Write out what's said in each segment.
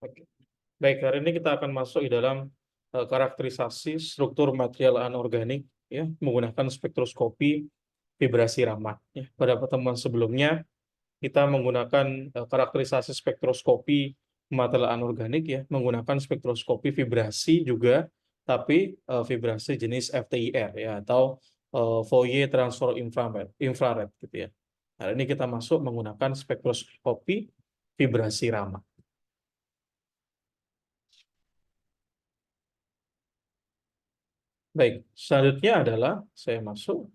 Oke. Baik, hari ini kita akan masuk di dalam karakterisasi struktur material anorganik ya menggunakan spektroskopi vibrasi Raman. Ya. Pada pertemuan sebelumnya kita menggunakan karakterisasi spektroskopi material anorganik ya menggunakan spektroskopi vibrasi juga, tapi vibrasi jenis FTIR ya atau Fourier transfer infrared gitu ya. Hari ini kita masuk menggunakan spektroskopi vibrasi Raman. Baik, selanjutnya adalah saya masuk.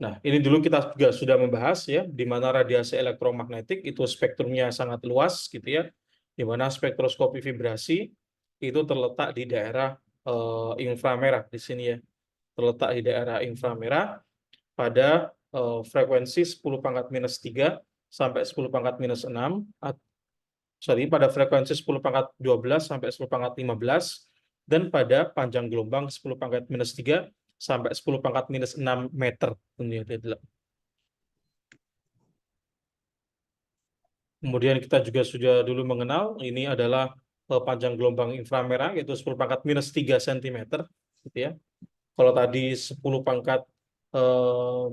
Nah, ini dulu kita juga sudah membahas ya, di mana radiasi elektromagnetik itu spektrumnya sangat luas gitu ya, di mana spektroskopi vibrasi itu terletak di daerah inframerah di sini ya, terletak di daerah inframerah pada frekuensi 10 pangkat minus 3 sampai 10 pangkat minus 6, pada frekuensi 10 pangkat 12 sampai 10 pangkat 15, dan pada panjang gelombang 10 pangkat minus 3 sampai 10 pangkat minus 6 meter. Kemudian kita juga sudah dulu mengenal, ini adalah panjang gelombang inframerah, yaitu 10 pangkat minus 3 cm. Gitu ya. Kalau tadi 10 pangkat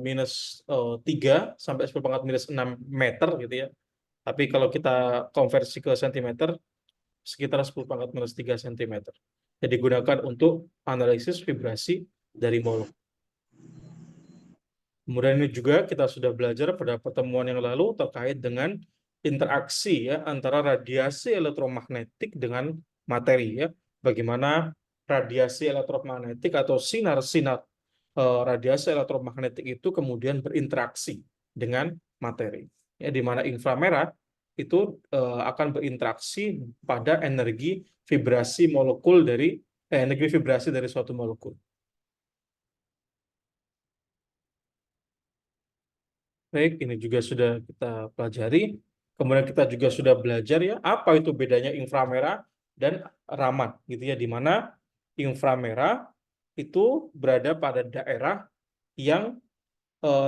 minus 3 sampai 10 pangkat minus 6 meter, gitu ya. Tapi kalau kita konversi ke cm, sekitar 10 pangkat minus 3 cm. Jadi digunakan untuk analisis vibrasi dari molekul. Kemudian ini juga kita sudah belajar pada pertemuan yang lalu terkait dengan interaksi ya antara radiasi elektromagnetik dengan materi ya. Bagaimana radiasi elektromagnetik atau sinar-sinar radiasi elektromagnetik itu kemudian berinteraksi dengan materi. Ya, di mana inframerah itu akan berinteraksi pada energi vibrasi molekul dari energi vibrasi dari suatu molekul. Baik, ini juga sudah kita pelajari. Kemudian kita juga sudah belajar ya, apa itu bedanya inframerah dan Raman, gitu ya, di mana inframerah itu berada pada daerah yang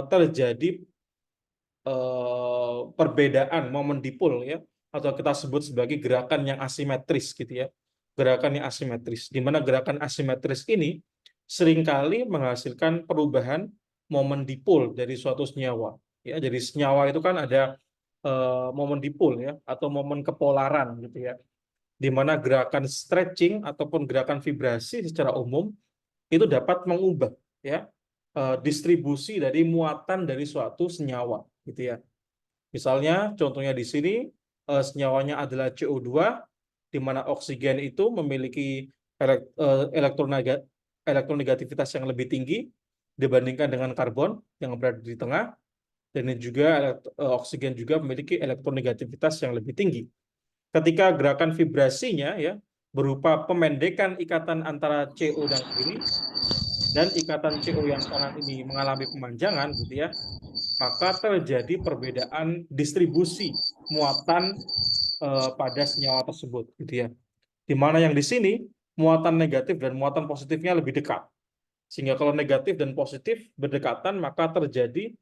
terjadi perbedaan momen dipol ya, atau kita sebut sebagai gerakan yang asimetris gitu ya, gerakan yang asimetris, di mana gerakan asimetris ini seringkali menghasilkan perubahan momen dipol dari suatu senyawa ya. Jadi senyawa itu kan ada momen dipol ya atau momen kepolaran gitu ya, di mana gerakan stretching ataupun gerakan vibrasi secara umum itu dapat mengubah ya distribusi dari muatan dari suatu senyawa gitu ya. Misalnya contohnya di sini senyawanya adalah CO2, di mana oksigen itu memiliki elektronegativitas yang lebih tinggi dibandingkan dengan karbon yang berada di tengah, dan ini juga oksigen juga memiliki elektronegativitas yang lebih tinggi. Ketika gerakan vibrasinya ya berupa pemendekan ikatan antara CO dan kiri, dan ikatan CO yang kanan ini mengalami pemanjangan gitu ya, maka terjadi perbedaan distribusi muatan pada senyawa tersebut gitu ya. Di mana yang di sini muatan negatif dan muatan positifnya lebih dekat. Sehingga kalau negatif dan positif berdekatan maka terjadi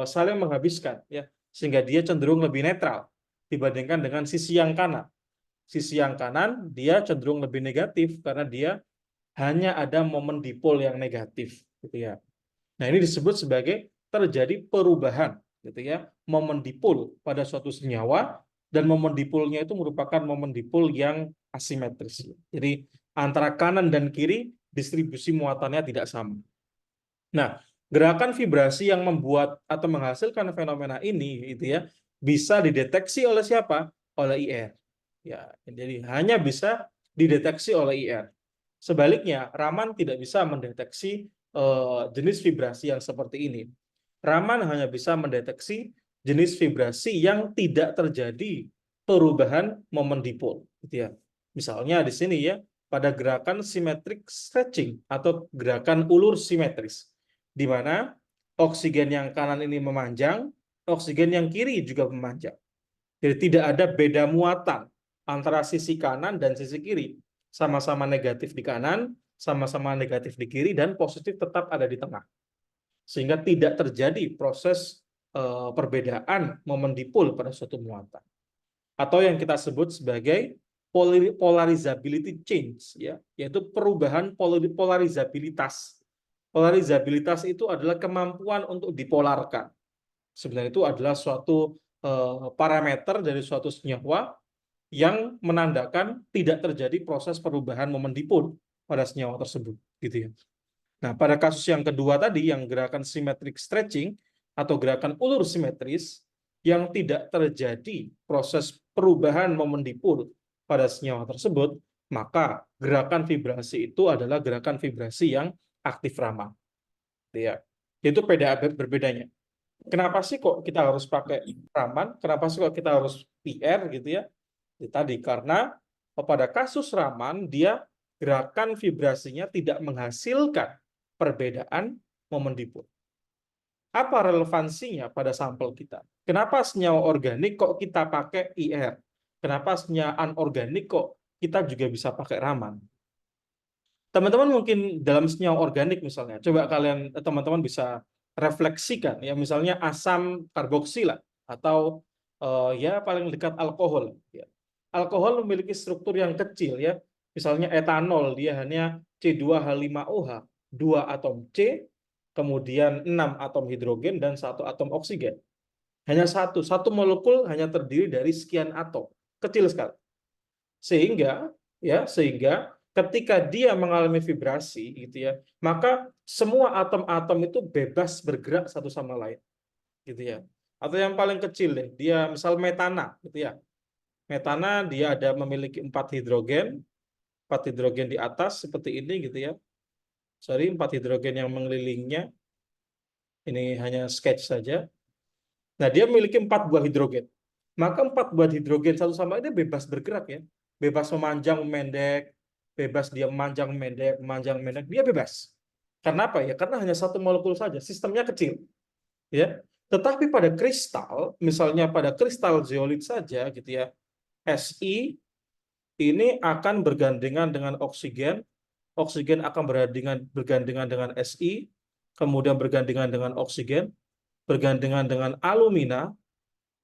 saling menghabiskan ya, sehingga dia cenderung lebih netral dibandingkan dengan sisi yang kanan. Sisi yang kanan dia cenderung lebih negatif karena dia hanya ada momen dipol yang negatif gitu ya. Nah, ini disebut sebagai terjadi perubahan gitu ya, momen dipol pada suatu senyawa, dan momen dipolnya itu merupakan momen dipol yang asimetris. Jadi antara kanan dan kiri distribusi muatannya tidak sama. Nah, gerakan vibrasi yang membuat atau menghasilkan fenomena ini itu ya bisa dideteksi oleh siapa? Oleh IR. Ya, jadi hanya bisa dideteksi oleh IR. Sebaliknya, Raman tidak bisa mendeteksi jenis vibrasi yang seperti ini. Raman hanya bisa mendeteksi jenis vibrasi yang tidak terjadi perubahan momen dipol, gitu ya. Misalnya di sini ya, pada gerakan symmetric stretching atau gerakan ulur simetris, di mana oksigen yang kanan ini memanjang, oksigen yang kiri juga memanjang. Jadi tidak ada beda muatan antara sisi kanan dan sisi kiri. Sama-sama negatif di kanan, sama-sama negatif di kiri, dan positif tetap ada di tengah. Sehingga tidak terjadi proses perbedaan momen dipol pada suatu muatan, atau yang kita sebut sebagai polarizability change, ya, yaitu perubahan polarizabilitas. Polarizabilitas itu adalah kemampuan untuk dipolarkan. Sebenarnya itu adalah suatu parameter dari suatu senyawa yang menandakan tidak terjadi proses perubahan momen dipol pada senyawa tersebut, gitu ya. Nah, pada kasus yang kedua tadi, yang gerakan symmetric stretching atau gerakan ulur simetris, yang tidak terjadi proses perubahan momen dipol pada senyawa tersebut, maka gerakan vibrasi itu adalah gerakan vibrasi yang aktif Raman. Ya, itu berbedanya. Kenapa sih kok kita harus pakai Raman? Kenapa sih kok kita harus PR gitu ya? Tadi karena pada kasus Raman dia gerakan vibrasinya tidak menghasilkan perbedaan momen dipol. Apa relevansinya pada sampel kita? Kenapa senyawa organik kok kita pakai IR? Kenapa senyawa anorganik kok kita juga bisa pakai Raman? Teman-teman mungkin dalam senyawa organik misalnya, coba kalian teman-teman bisa refleksikan ya, misalnya asam karboksila atau ya paling dekat alkohol ya. Alkohol memiliki struktur yang kecil ya. Misalnya etanol dia hanya C2H5OH, 2 atom C, kemudian 6 atom hidrogen dan 1 atom oksigen. Hanya satu molekul hanya terdiri dari sekian atom, kecil sekali. Sehingga ketika dia mengalami vibrasi gitu ya, maka semua atom-atom itu bebas bergerak satu sama lain gitu ya. Atau yang paling kecil deh, dia misal metana gitu ya. Metana dia ada memiliki 4 hidrogen di atas seperti ini gitu ya. Sorry, 4 hidrogen yang mengelilingnya. Ini hanya sketch saja. Nah, dia memiliki 4 buah hidrogen. Maka 4 buah hidrogen satu sama ini bebas bergerak ya. Bebas memanjang, memendek, bebas dia memanjang, memendek, dia bebas. Karena apa ya? Karena hanya satu molekul saja, sistemnya kecil. Ya. Tetapi pada kristal, misalnya pada kristal zeolit saja gitu ya, Si ini akan bergandengan dengan oksigen, oksigen akan bergandengan dengan Si, kemudian bergandengan dengan oksigen, bergandengan dengan alumina,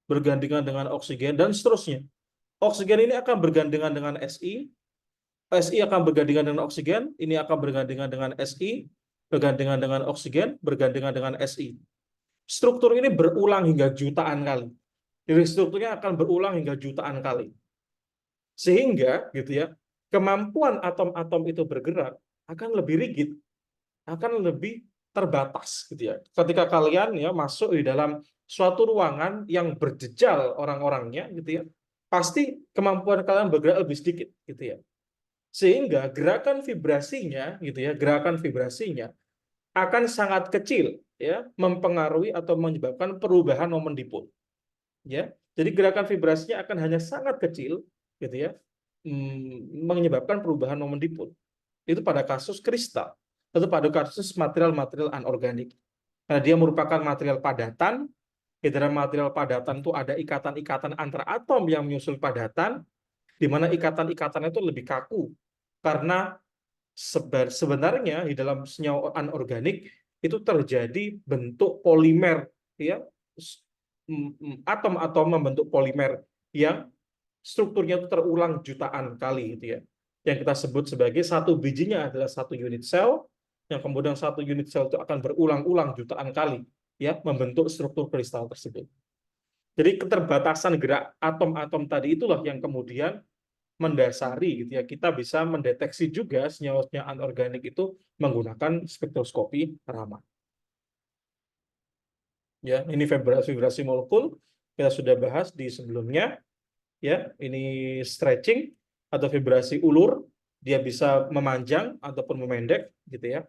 bergandengan dengan oksigen, dan seterusnya. Oksigen ini akan bergandengan dengan Si akan bergandengan dengan oksigen, ini akan bergandengan dengan Si, bergandengan dengan oksigen, bergandengan dengan Si. Struktur ini berulang hingga jutaan kali. Jadi strukturnya akan berulang hingga jutaan kali. Sehingga gitu ya, kemampuan atom-atom itu bergerak akan lebih rigid, akan lebih terbatas gitu ya. Ketika kalian ya masuk di dalam suatu ruangan yang berjejal orang-orangnya gitu ya, pasti kemampuan kalian bergerak lebih sedikit gitu ya. Sehingga gerakan vibrasinya gitu ya, gerakan vibrasinya akan sangat kecil ya, mempengaruhi atau menyebabkan perubahan momen dipol. Ya. Jadi gerakan vibrasinya akan hanya sangat kecil gitu ya, menyebabkan perubahan momen dipol. Itu pada kasus kristal atau pada kasus material-material anorganik. Karena dia merupakan material padatan, di dalam material padatan itu ada ikatan-ikatan antar atom yang menyusul padatan, di mana ikatan-ikatan itu lebih kaku. Karena sebenarnya di dalam senyawa anorganik itu terjadi bentuk polimer, ya, atom-atom membentuk polimer yang strukturnya itu terulang jutaan kali, gitu ya. Yang kita sebut sebagai satu bijinya adalah satu unit sel, yang kemudian satu unit sel itu akan berulang-ulang jutaan kali, ya, membentuk struktur kristal tersebut. Jadi keterbatasan gerak atom-atom tadi itulah yang kemudian mendasari gitu ya, kita bisa mendeteksi juga senyawa-senyawa anorganik itu menggunakan spektroskopi Raman. Ya, ini vibrasi molekul kita sudah bahas di sebelumnya. Ya, ini stretching atau vibrasi ulur, dia bisa memanjang ataupun memendek gitu ya.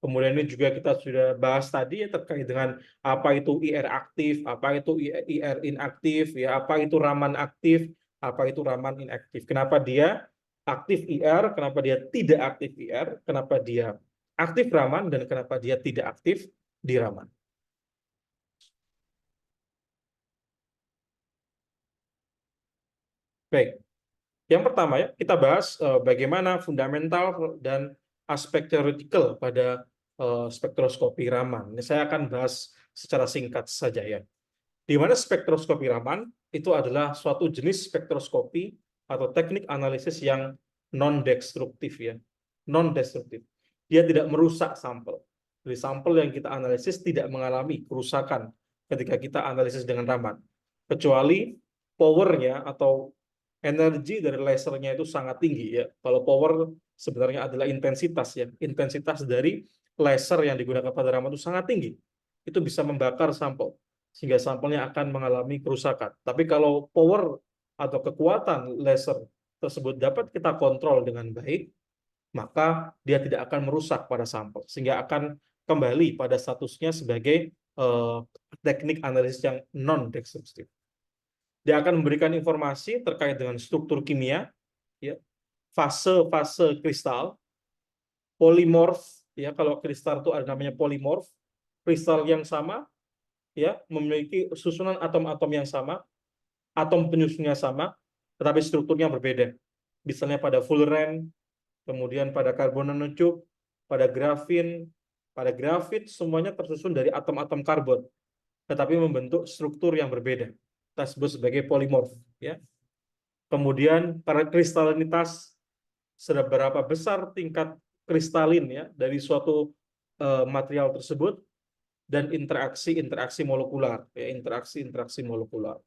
Kemudian ini juga kita sudah bahas tadi ya, terkait dengan apa itu IR aktif, apa itu IR inaktif, ya apa itu Raman aktif, apa itu Raman inaktif. Kenapa dia aktif IR, kenapa dia tidak aktif IR, kenapa dia aktif Raman, dan kenapa dia tidak aktif di Raman. Baik, yang pertama ya kita bahas bagaimana fundamental dan aspek teoretikal pada spektroskopi Raman. Ini saya akan bahas secara singkat saja ya. Di mana spektroskopi Raman itu adalah suatu jenis spektroskopi atau teknik analisis yang non-destruktif ya. Non-destruktif. Dia tidak merusak sampel. Jadi sampel yang kita analisis tidak mengalami kerusakan ketika kita analisis dengan Raman. Kecuali powernya atau energi dari lasernya itu sangat tinggi ya. Kalau power sebenarnya adalah intensitas ya. Intensitas dari laser yang digunakan pada Raman itu sangat tinggi. Itu bisa membakar sampel sehingga sampelnya akan mengalami kerusakan. Tapi kalau power atau kekuatan laser tersebut dapat kita kontrol dengan baik, maka dia tidak akan merusak pada sampel, sehingga akan kembali pada statusnya sebagai teknik analisis yang non-destruktif. Dia akan memberikan informasi terkait dengan struktur kimia, ya, fase-fase kristal, polimorf, ya, kalau kristal itu ada namanya polimorf, kristal yang sama, ya, memiliki susunan atom-atom yang sama, atom penyusunnya sama, tetapi strukturnya berbeda. Misalnya pada fullerene, kemudian pada karbon nanotube, pada grafin, pada grafit, semuanya tersusun dari atom-atom karbon, tetapi membentuk struktur yang berbeda. Kita sebut sebagai polimorf. Ya. Kemudian pada kristalinitas, seberapa besar tingkat kristalin ya dari suatu material tersebut, dan interaksi molekular, ya, interaksi molekular.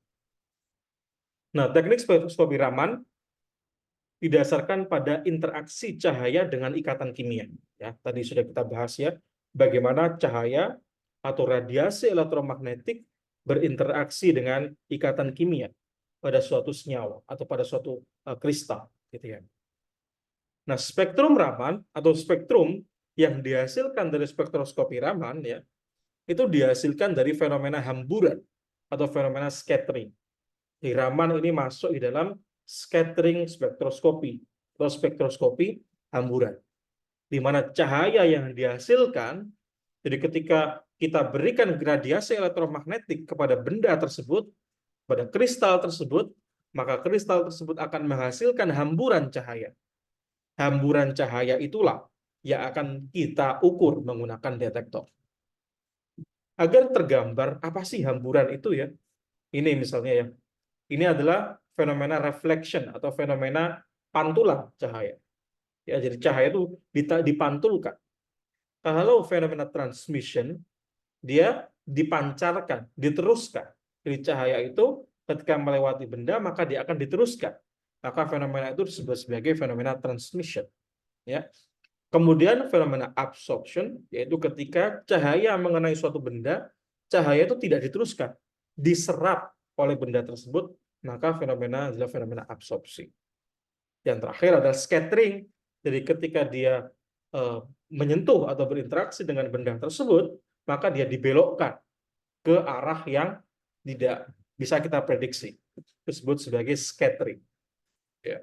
Nah, teknik spektroskopi Raman didasarkan pada interaksi cahaya dengan ikatan kimia. Ya, tadi sudah kita bahas ya, bagaimana cahaya atau radiasi elektromagnetik berinteraksi dengan ikatan kimia pada suatu senyawa atau pada suatu kristal, gitu ya. Nah, spektrum Raman atau spektrum yang dihasilkan dari spektroskopi Raman ya, itu dihasilkan dari fenomena hamburan atau fenomena scattering. Di Raman ini masuk di dalam scattering spektroskopi atau spektroskopi hamburan, di mana cahaya yang dihasilkan, jadi ketika kita berikan radiasi elektromagnetik kepada benda tersebut, pada kristal tersebut, maka kristal tersebut akan menghasilkan hamburan cahaya. Hamburan cahaya itulah yang akan kita ukur menggunakan detektor. Agar tergambar apa sih hamburan itu ya? Ini misalnya ya. Ini adalah fenomena reflection atau fenomena pantulan cahaya. Ya, jadi cahaya itu dipantulkan. Kalau fenomena transmission, dia dipancarkan, diteruskan. Jadi cahaya itu ketika melewati benda, maka dia akan diteruskan. Maka fenomena itu disebut sebagai fenomena transmission. Ya. Kemudian fenomena absorption, yaitu ketika cahaya mengenai suatu benda, cahaya itu tidak diteruskan, diserap oleh benda tersebut, maka fenomena adalah fenomena absorpsi. Yang terakhir adalah scattering, jadi ketika dia menyentuh atau berinteraksi dengan benda tersebut, maka dia dibelokkan ke arah yang tidak bisa kita prediksi, disebut sebagai scattering. Ya.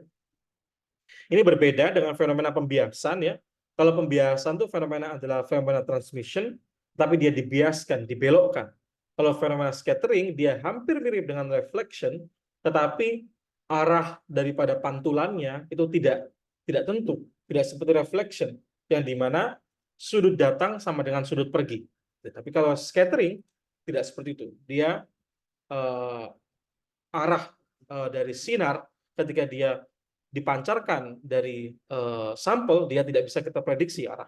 Ini berbeda dengan fenomena pembiasan ya. Kalau pembiasan itu fenomena adalah fenomena transmission, tapi dia dibiaskan, dibelokkan. Kalau fenomena scattering, dia hampir mirip dengan reflection, tetapi arah daripada pantulannya itu tidak tentu, tidak seperti reflection, yang dimana sudut datang sama dengan sudut pergi. Tapi kalau scattering tidak seperti itu. Dia arah dari sinar ketika dia dipancarkan dari sampel, dia tidak bisa kita prediksi arah.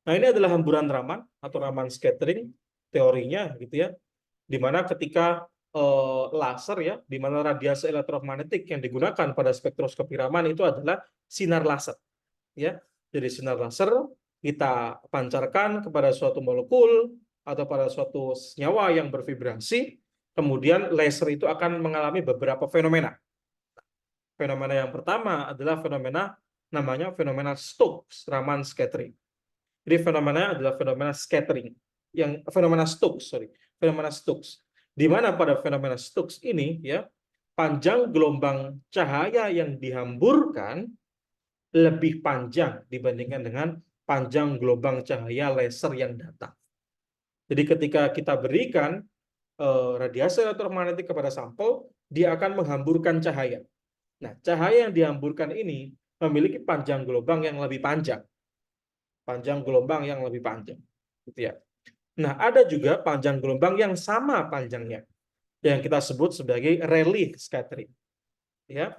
Nah, ini adalah hamburan Raman atau Raman scattering teorinya gitu ya, di mana ketika laser ya, di mana radiasi elektromagnetik yang digunakan pada spektroskopi Raman itu adalah sinar laser ya. Jadi sinar laser kita pancarkan kepada suatu molekul atau pada suatu senyawa yang bervibrasi, kemudian laser itu akan mengalami beberapa fenomena. Fenomena yang pertama adalah fenomena namanya fenomena Stokes Raman scattering. Jadi fenomena adalah fenomena scattering, yang fenomena Stokes, fenomena Stokes. Di mana pada fenomena Stokes ini ya, panjang gelombang cahaya yang dihamburkan lebih panjang dibandingkan dengan panjang gelombang cahaya laser yang datang. Jadi ketika kita berikan radiasi elektromagnetik kepada sampel, dia akan menghamburkan cahaya. Nah, cahaya yang dihamburkan ini memiliki panjang gelombang yang lebih panjang. panjang gelombang yang lebih panjang, gitu ya. Nah, ada juga panjang gelombang yang sama panjangnya, yang kita sebut sebagai Rayleigh scattering, ya.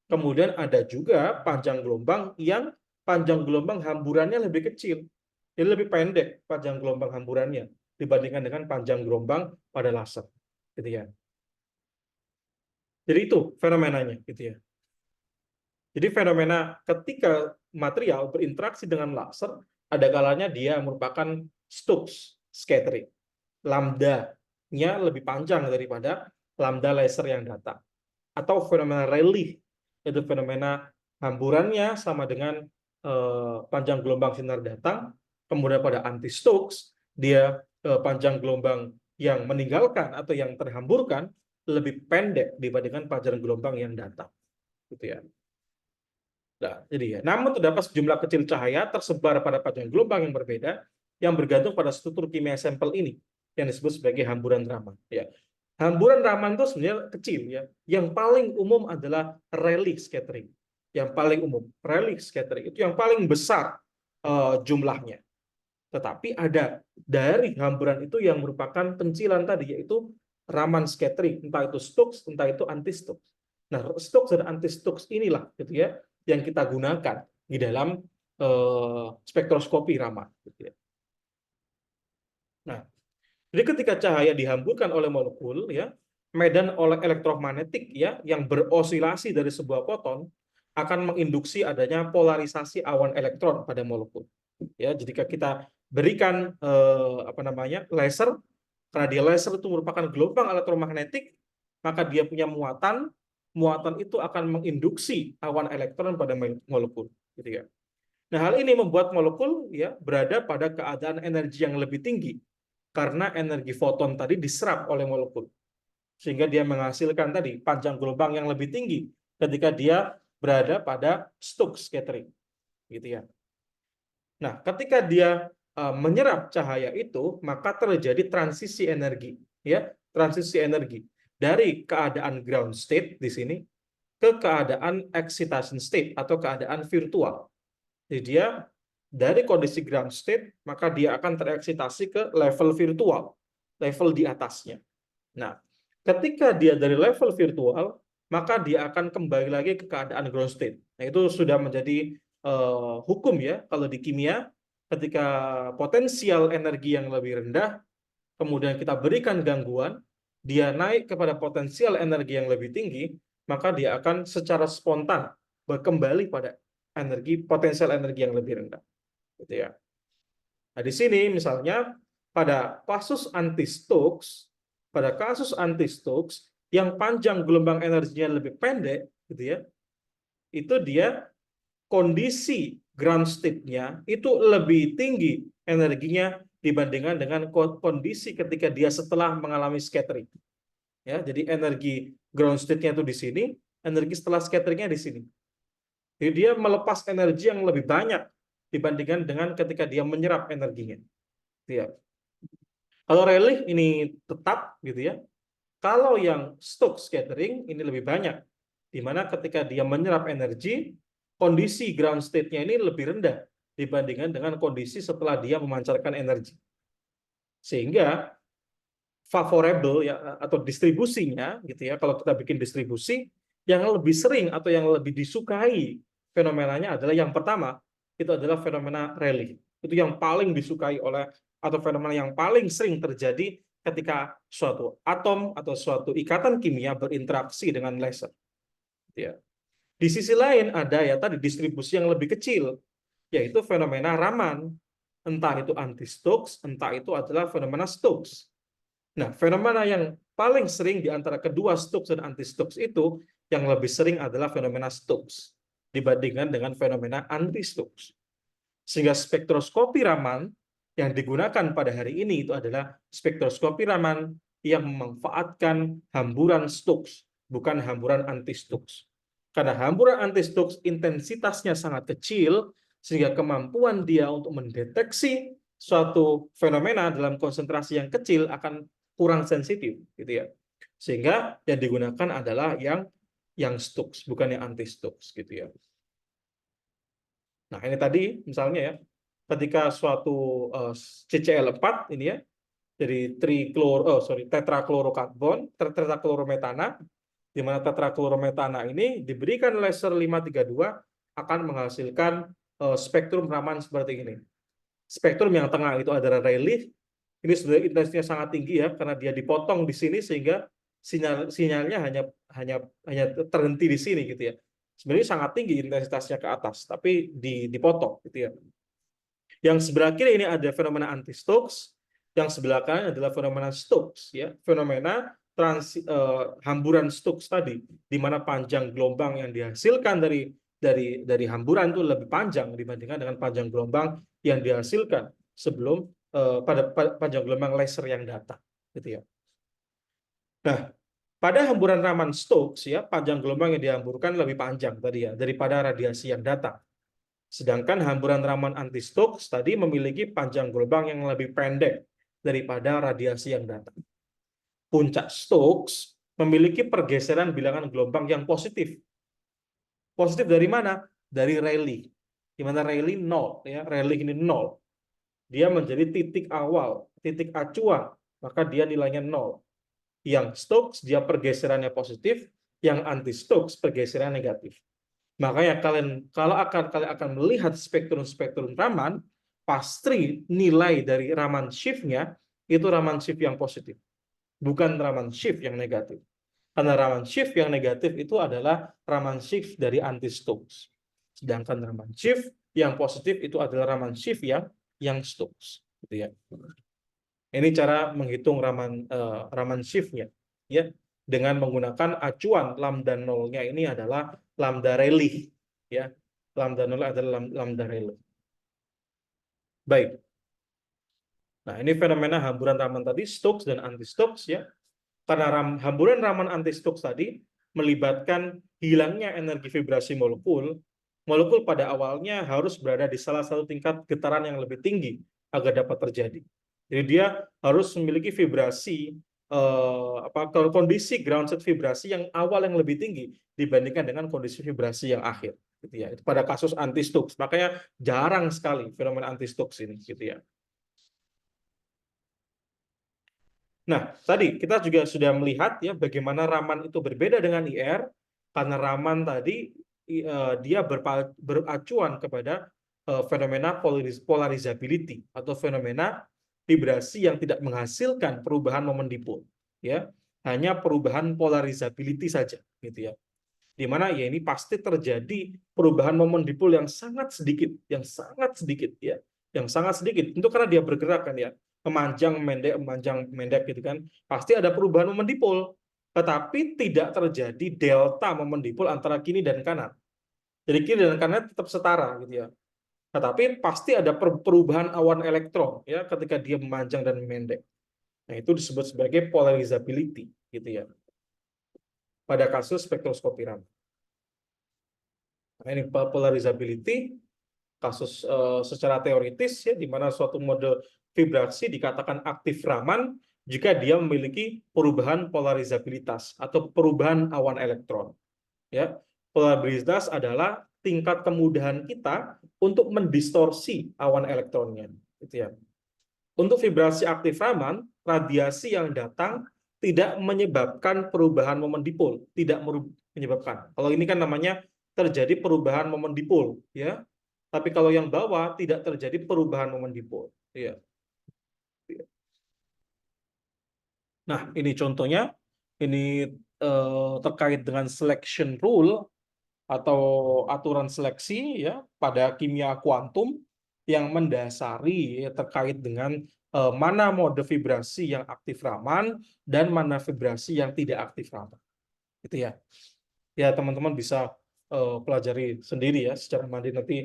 Kemudian ada juga panjang gelombang yang panjang gelombang hamburannya lebih kecil, jadi lebih pendek panjang gelombang hamburannya dibandingkan dengan panjang gelombang pada laser, gitu ya. Jadi itu fenomenanya, gitu ya. Jadi fenomena ketika material berinteraksi dengan laser, ada kalanya dia merupakan Stokes scattering. Lambda-nya lebih panjang daripada lambda laser yang datang. Atau fenomena Rayleigh, yaitu fenomena hamburannya sama dengan panjang gelombang sinar datang, kemudian pada anti-Stokes, dia panjang gelombang yang meninggalkan atau yang terhamburkan lebih pendek dibandingkan panjang gelombang yang datang. Gitu ya. Nah, jadi ya, namun terdapat sejumlah kecil cahaya tersebar pada panjang gelombang yang berbeda yang bergantung pada struktur kimia sampel ini yang disebut sebagai hamburan Raman. Ya, hamburan Raman itu sebenarnya kecil ya. Yang paling umum adalah Rayleigh scattering. Yang paling umum Rayleigh scattering itu yang paling besar jumlahnya. Tetapi ada dari hamburan itu yang merupakan pencilan tadi, yaitu Raman scattering, entah itu Stokes, entah itu anti-Stokes. Nah, Stokes dan anti-Stokes inilah gitu ya yang kita gunakan di dalam spektroskopi Raman. Gitu ya. Nah, jadi ketika cahaya dihamburkan oleh molekul, ya, medan oleh elektromagnetik ya yang berosilasi dari sebuah foton akan menginduksi adanya polarisasi awan elektron pada molekul. Ya, jika kita berikan apa namanya laser, karena dia laser itu merupakan gelombang elektromagnetik, maka dia punya muatan, muatan itu akan menginduksi awan elektron pada molekul, gitu ya. Nah, hal ini membuat molekul ya berada pada keadaan energi yang lebih tinggi karena energi foton tadi diserap oleh molekul, sehingga dia menghasilkan tadi panjang gelombang yang lebih tinggi ketika dia berada pada Stokes scattering, gitu ya. Nah, ketika dia menyerap cahaya itu, maka terjadi transisi energi, ya, transisi energi dari keadaan ground state di sini ke keadaan excitation state atau keadaan virtual. Jadi dia dari kondisi ground state, maka dia akan tereksitasi ke level virtual, level di atasnya. Nah, ketika dia dari level virtual, maka dia akan kembali lagi ke keadaan ground state. Nah, itu sudah menjadi hukum ya, kalau di kimia, ketika potensial energi yang lebih rendah, kemudian kita berikan gangguan, dia naik kepada potensial energi yang lebih tinggi, maka dia akan secara spontan kembali pada energi potensial energi yang lebih rendah. Gitu ya. Nah, di sini misalnya pada kasus anti-Stokes yang panjang gelombang energinya lebih pendek, gitu ya, itu dia kondisi ground state-nya itu lebih tinggi energinya dibandingkan dengan kondisi ketika dia setelah mengalami scattering. Ya, jadi energi ground state-nya itu di sini, energi setelah scattering-nya di sini. Jadi dia melepas energi yang lebih banyak dibandingkan dengan ketika dia menyerap energinya. Ya. Kalau Rayleigh ini tetap gitu ya. Kalau yang Stokes scattering ini lebih banyak, di mana ketika dia menyerap energi, kondisi ground state-nya ini lebih rendah dibandingkan dengan kondisi setelah dia memancarkan energi. Sehingga favorable ya atau distribusinya gitu ya, kalau kita bikin distribusi yang lebih sering atau yang lebih disukai fenomenanya adalah yang pertama itu adalah fenomena Rayleigh. Itu yang paling disukai oleh atau fenomena yang paling sering terjadi ketika suatu atom atau suatu ikatan kimia berinteraksi dengan laser. Ya. Di sisi lain ada ya tadi distribusi yang lebih kecil, yaitu fenomena Raman. Entah itu anti-Stokes, entah itu adalah fenomena Stokes. Nah, fenomena yang paling sering di antara kedua Stokes dan anti-Stokes itu yang lebih sering adalah fenomena Stokes dibandingkan dengan fenomena anti-Stokes. Sehingga spektroskopi Raman yang digunakan pada hari ini itu adalah spektroskopi Raman yang memanfaatkan hamburan Stokes, bukan hamburan anti-Stokes. Karena hamburan anti-Stokes intensitasnya sangat kecil, sehingga kemampuan dia untuk mendeteksi suatu fenomena dalam konsentrasi yang kecil akan kurang sensitif, gitu ya. Sehingga yang digunakan adalah yang Stokes, bukan yang anti-Stokes, gitu ya. Nah, ini tadi misalnya ya, ketika suatu CCl4 ini ya, dari tetraklorokarbon, tetraklorometana, di mana tetraklorometana ini diberikan laser 532 akan menghasilkan spektrum Raman seperti ini. Spektrum yang tengah itu adalah Rayleigh. Ini sudah intensitasnya sangat tinggi ya, karena dia dipotong di sini sehingga sinyalnya hanya terhenti di sini gitu ya. Sebenarnya sangat tinggi intensitasnya ke atas, tapi dipotong gitu ya. Yang sebelah kiri ini ada fenomena anti-Stokes, yang sebelah kanan adalah fenomena Stokes ya, fenomena hamburan Stokes tadi, di mana panjang gelombang yang dihasilkan dari hamburan itu lebih panjang dibandingkan dengan panjang gelombang yang dihasilkan sebelum pada panjang gelombang laser yang datang gitu ya. Nah, pada hamburan Raman Stokes ya, panjang gelombang yang dihamburkan lebih panjang tadi ya daripada radiasi yang datang. Sedangkan hamburan Raman anti-Stokes tadi memiliki panjang gelombang yang lebih pendek daripada radiasi yang datang. Puncak Stokes memiliki pergeseran bilangan gelombang yang positif. Positif dari mana? Dari Rayleigh. Di mana Rayleigh 0 ya, Rayleigh ini 0. Dia menjadi titik awal, titik acuan, maka dia nilainya 0. Yang Stokes dia pergeserannya positif, yang anti-Stokes pergeseran negatif. Makanya kalian akan melihat spektrum-spektrum Raman, pasti nilai dari Raman shift-nya itu Raman shift yang positif, bukan Raman shift yang negatif. Karena Raman shift yang negatif itu adalah Raman shift dari anti-Stokes. Sedangkan Raman shift yang positif itu adalah Raman shift yang Stokes, gitu ya. Ini cara menghitung Raman shift-nya, ya, dengan menggunakan acuan lambda nolnya ini adalah lambda Rayleigh, ya. Lambda nol adalah lambda Rayleigh. Baik. Nah, ini fenomena hamburan Raman tadi, Stokes dan anti-Stokes ya. Karena hamburan Raman anti-Stokes tadi melibatkan hilangnya energi vibrasi molekul. Molekul pada awalnya harus berada di salah satu tingkat getaran yang lebih tinggi agar dapat terjadi. Jadi dia harus memiliki vibrasi kondisi ground state vibrasi yang awal yang lebih tinggi dibandingkan dengan kondisi vibrasi yang akhir, gitu ya. Itu pada kasus anti-Stokes. Makanya jarang sekali fenomena anti-Stokes ini, gitu ya. Nah, tadi kita juga sudah melihat ya bagaimana Raman itu berbeda dengan IR, karena Raman tadi dia beracuan kepada fenomena polarizability atau fenomena vibrasi yang tidak menghasilkan perubahan momen dipol, ya, hanya perubahan polarizability saja, gitu ya. Di mana ya ini pasti terjadi perubahan momen dipol yang sangat sedikit ya, yang sangat sedikit. Itu karena dia bergerak kan ya, memanjang mendek gitu kan, pasti ada perubahan momen dipol, tetapi tidak terjadi delta momen dipol antara kiri dan kanan. Jadi kiri dan kanan tetap setara gitu ya. Tetapi pasti ada perubahan awan elektron ya ketika dia memanjang dan memendek. Nah, itu disebut sebagai polarizability gitu ya. Pada kasus spektroskopi Raman. Nah, ini polarizability kasus secara teoritis ya, di mana suatu mode vibrasi dikatakan aktif Raman jika dia memiliki perubahan polarizabilitas atau perubahan awan elektron. Ya, polaritas adalah tingkat kemudahan kita untuk mendistorsi awan elektronnya, gitu ya. Untuk vibrasi aktif Raman, radiasi yang datang tidak menyebabkan perubahan momen dipol, tidak menyebabkan. Kalau ini kan namanya terjadi perubahan momen dipol, ya. Tapi kalau yang bawah tidak terjadi perubahan momen dipol, ya. Nah, ini contohnya, ini terkait dengan selection rule atau aturan seleksi ya pada kimia kuantum yang mendasari ya, terkait dengan mana mode vibrasi yang aktif Raman dan mana vibrasi yang tidak aktif Raman. Gitu ya. Ya, teman-teman bisa pelajari sendiri ya secara mandiri, nanti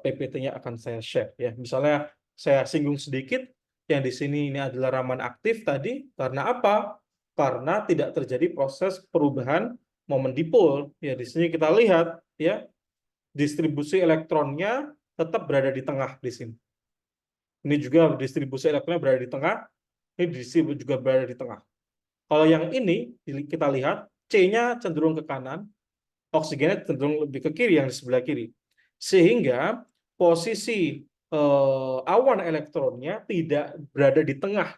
PPT-nya akan saya share ya. Misalnya saya singgung sedikit yang di sini ini adalah Raman aktif tadi karena apa? Karena tidak terjadi proses perubahan momen dipol. Ya, di sini kita lihat ya distribusi elektronnya tetap berada di tengah di sini. Ini juga distribusi elektronnya berada di tengah, ini distribusi juga berada di tengah. Kalau yang ini kita lihat C-nya cenderung ke kanan, oksigennya cenderung lebih ke kiri yang di sebelah kiri. Sehingga posisi awan elektronnya tidak berada di tengah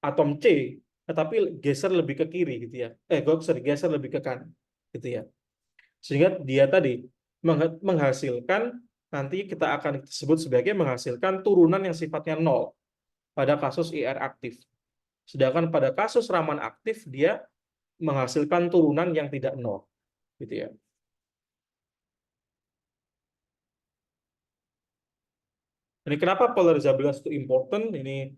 atom C, tetapi geser lebih ke kiri gitu ya. Geser lebih ke kanan gitu ya. Sehingga dia tadi menghasilkan, nanti kita akan sebut sebagai menghasilkan turunan yang sifatnya nol pada kasus IR aktif. Sedangkan pada kasus Raman aktif dia menghasilkan turunan yang tidak nol gitu ya. Ini kenapa polarizabilitas itu important? Ini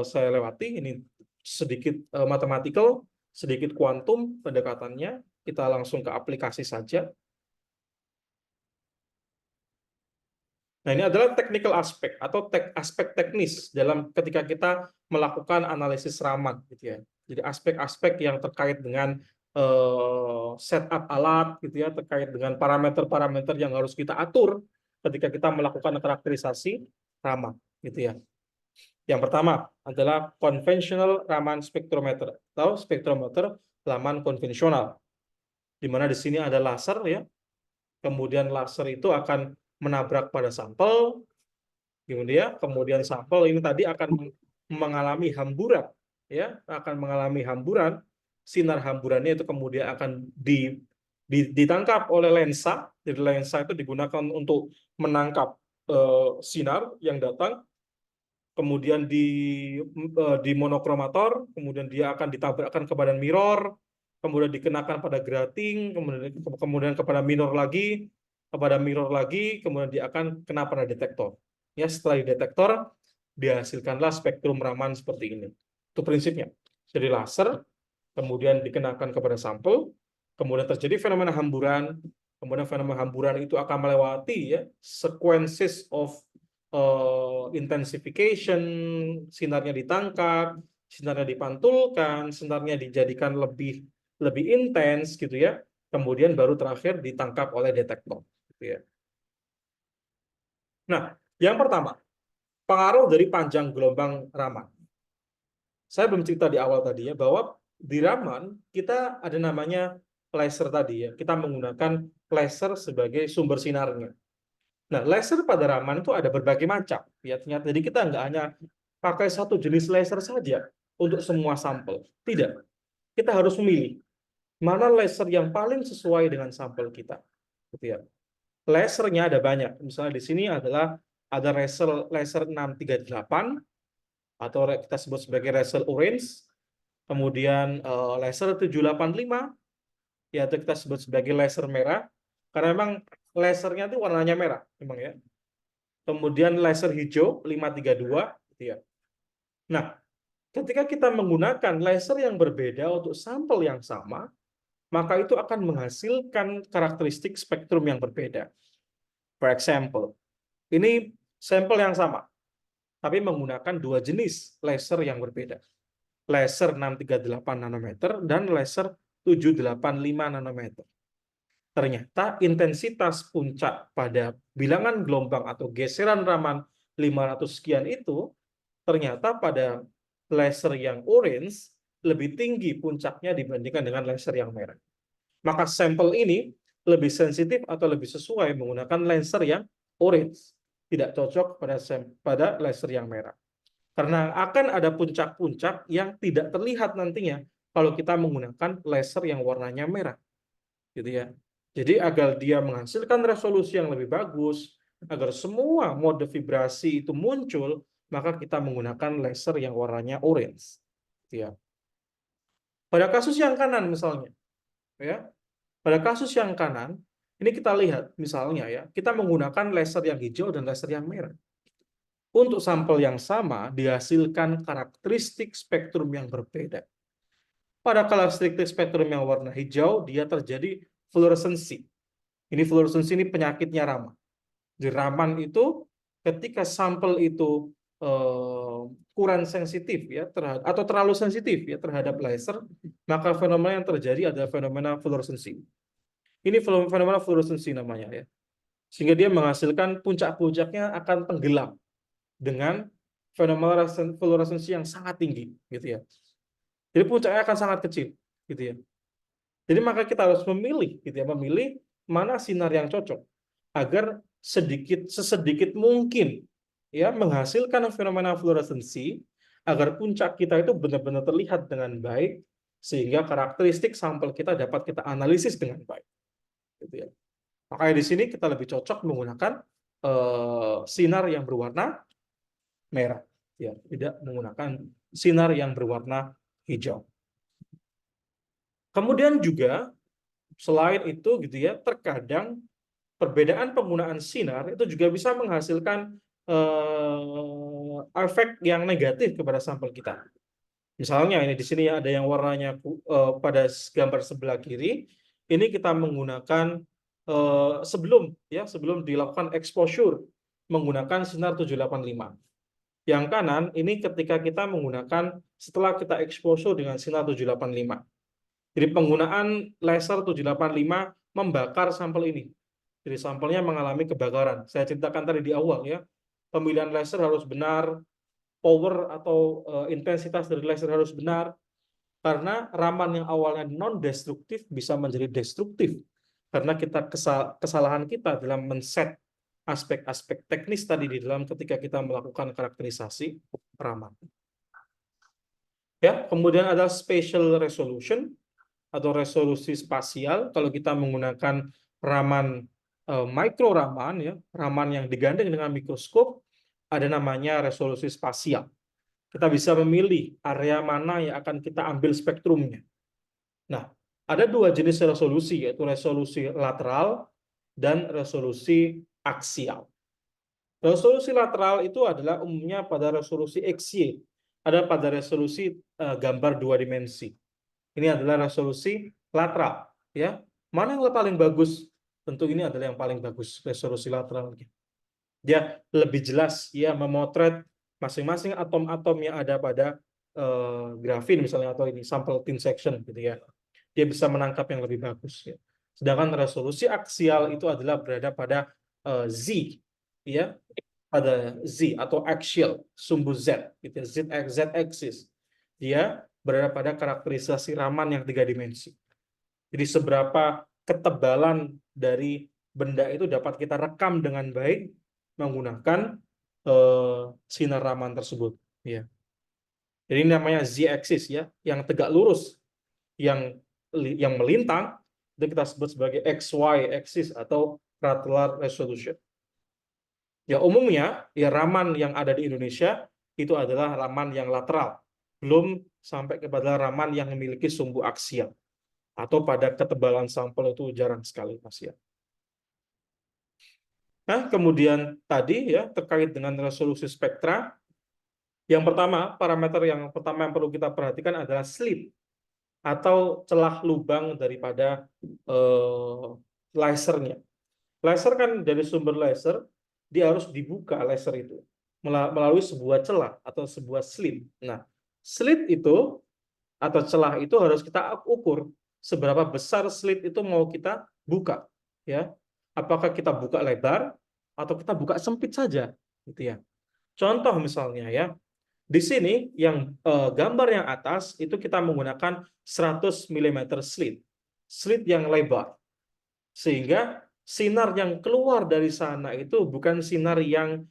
saya lewati. Ini sedikit mathematical, sedikit kuantum pendekatannya. Kita langsung ke aplikasi saja. Nah, ini adalah technical aspek atau aspek teknis dalam ketika kita melakukan analisis Raman, gitu ya. Jadi aspek-aspek yang terkait dengan setup alat, gitu ya, terkait dengan parameter-parameter yang harus kita atur ketika kita melakukan karakterisasi Raman, gitu ya. Yang pertama adalah conventional Raman spectrometer atau spektrometer Raman konvensional, di mana di sini ada laser ya. Kemudian laser itu akan menabrak pada sampel, kemudian sampel ini tadi akan mengalami hamburan, ya, akan mengalami hamburan. Sinar hamburannya itu kemudian akan ditangkap oleh lensa. Jadi lensa itu digunakan untuk menangkap sinar yang datang, kemudian di monokromator, kemudian dia akan ditabrakkan ke badan mirror, kemudian dikenakan pada grating, kemudian kepada mirror lagi, kemudian dia akan kena pada detektor. Ya, setelah detektor dihasilkanlah spektrum Raman seperti ini. Itu prinsipnya. Jadi laser kemudian dikenakan kepada sampel, kemudian terjadi fenomena hamburan, kemudian fenomena hamburan itu akan melewati ya sequences of intensification, sinarnya ditangkap, sinarnya dipantulkan, sinarnya dijadikan lebih intens gitu ya. Kemudian baru terakhir ditangkap oleh detektor gitu ya. Nah, yang pertama, pengaruh dari panjang gelombang Raman. Saya belum cerita di awal tadi ya, bahwa di Raman kita ada namanya laser tadi ya. Kita menggunakan laser sebagai sumber sinarnya. Nah, laser pada Raman itu ada berbagai macam. Ya, ternyata jadi kita nggak hanya pakai satu jenis laser saja untuk semua sampel. Tidak. Kita harus memilih mana laser yang paling sesuai dengan sampel kita. Gitu ya. Lasernya ada banyak. Misalnya di sini adalah ada laser 638 atau kita sebut sebagai laser orange. Kemudian laser 785 yaitu kita sebut sebagai laser merah karena memang lasernya itu warnanya merah memang ya. Kemudian laser hijau 532 gitu ya. Nah, ketika kita menggunakan laser yang berbeda untuk sampel yang sama, maka itu akan menghasilkan karakteristik spektrum yang berbeda. For example, ini sampel yang sama, tapi menggunakan dua jenis laser yang berbeda. Laser 638 nanometer dan laser 785 nanometer. Ternyata intensitas puncak pada bilangan gelombang atau geseran Raman 500 sekian itu, ternyata pada laser yang orange lebih tinggi puncaknya dibandingkan dengan laser yang merah. Maka sampel ini lebih sensitif atau lebih sesuai menggunakan laser yang orange. Tidak cocok pada laser yang merah. Karena akan ada puncak-puncak yang tidak terlihat nantinya kalau kita menggunakan laser yang warnanya merah. Gitu ya. Jadi agar dia menghasilkan resolusi yang lebih bagus, agar semua mode vibrasi itu muncul, maka kita menggunakan laser yang warnanya orange. Gitu ya. Pada kasus yang kanan misalnya, ya. Pada kasus yang kanan, ini kita lihat misalnya ya, kita menggunakan laser yang hijau dan laser yang merah. Untuk sampel yang sama dihasilkan karakteristik spektrum yang berbeda. Pada karakteristik spektrum yang warna hijau, dia terjadi fluoresensi. Ini fluoresensi ini penyakitnya Raman. Di Raman itu ketika sampel itu kurang sensitif ya atau terlalu sensitif ya terhadap laser, maka fenomena yang terjadi adalah fenomena fluoresensi. Ini fenomena fluoresensi namanya ya. Sehingga dia menghasilkan puncak-puncaknya akan tenggelam dengan fenomena fluoresensi yang sangat tinggi gitu ya. Jadi puncaknya akan sangat kecil gitu ya. Jadi maka kita harus memilih gitu ya, memilih mana sinar yang cocok agar sesedikit mungkin ya menghasilkan fenomena fluoresensi agar puncak kita itu benar-benar terlihat dengan baik sehingga karakteristik sampel kita dapat kita analisis dengan baik. Gitu ya. Makanya di sini kita lebih cocok menggunakan sinar yang berwarna merah, ya, tidak menggunakan sinar yang berwarna hijau. Kemudian juga selain itu gitu ya, terkadang perbedaan penggunaan sinar itu juga bisa menghasilkan efek yang negatif kepada sampel kita. Misalnya ini di sini ada yang warnanya pada gambar sebelah kiri, ini kita menggunakan sebelum dilakukan exposure menggunakan sinar 785. Yang kanan ini ketika kita menggunakan setelah kita exposure dengan sinar 785. Jadi penggunaan laser 785 membakar sampel ini. Jadi sampelnya mengalami kebakaran. Saya ceritakan tadi di awal ya, pemilihan laser harus benar, power atau intensitas dari laser harus benar, karena raman yang awalnya non-destruktif bisa menjadi destruktif. Karena kesalahan kita dalam men-set aspek-aspek teknis tadi di dalam ketika kita melakukan karakterisasi raman. Ya, kemudian ada spatial resolution atau resolusi spasial. Kalau kita menggunakan raman mikro raman ya, raman yang digandeng dengan mikroskop, ada namanya resolusi spasial. Kita bisa memilih area mana yang akan kita ambil spektrumnya. Nah, ada dua jenis resolusi, yaitu resolusi lateral dan resolusi aksial. Resolusi lateral itu adalah umumnya pada resolusi XY, ada pada resolusi gambar dua dimensi. Ini adalah resolusi lateral, ya. Mana yang paling bagus? Tentu ini adalah yang paling bagus, resolusi lateral. Dia lebih jelas, ya, memotret masing-masing atom-atom yang ada pada grafin misalnya atau ini sampel thin section, gitu ya. Dia bisa menangkap yang lebih bagus. Ya. Sedangkan resolusi aksial itu adalah berada pada Z, ya, pada Z atau axial, sumbu Z, gitu, Z axis. Dia berada pada karakterisasi raman yang 3 dimensi. Jadi seberapa ketebalan dari benda itu dapat kita rekam dengan baik menggunakan sinar raman tersebut. Ya. Jadi ini namanya Z-axis ya, yang tegak lurus, yang melintang itu kita sebut sebagai XY axis atau lateral resolution. Ya umumnya ya raman yang ada di Indonesia itu adalah raman yang lateral, belum sampai kepada raman yang memiliki sumbu aksial atau pada ketebalan sampel itu jarang sekali Mas ya. Nah, kemudian tadi ya terkait dengan resolusi spektra, yang pertama, parameter yang pertama yang perlu kita perhatikan adalah slit atau celah lubang daripada lasernya. Laser kan dari sumber laser, dia harus dibuka laser itu melalui sebuah celah atau sebuah slit. Nah, slit itu atau celah itu harus kita ukur seberapa besar slit itu mau kita buka, ya. Apakah kita buka lebar atau kita buka sempit saja, gitu ya. Contoh misalnya ya, di sini yang gambar yang atas itu kita menggunakan 100 mm slit yang lebar. Sehingga sinar yang keluar dari sana itu bukan sinar yang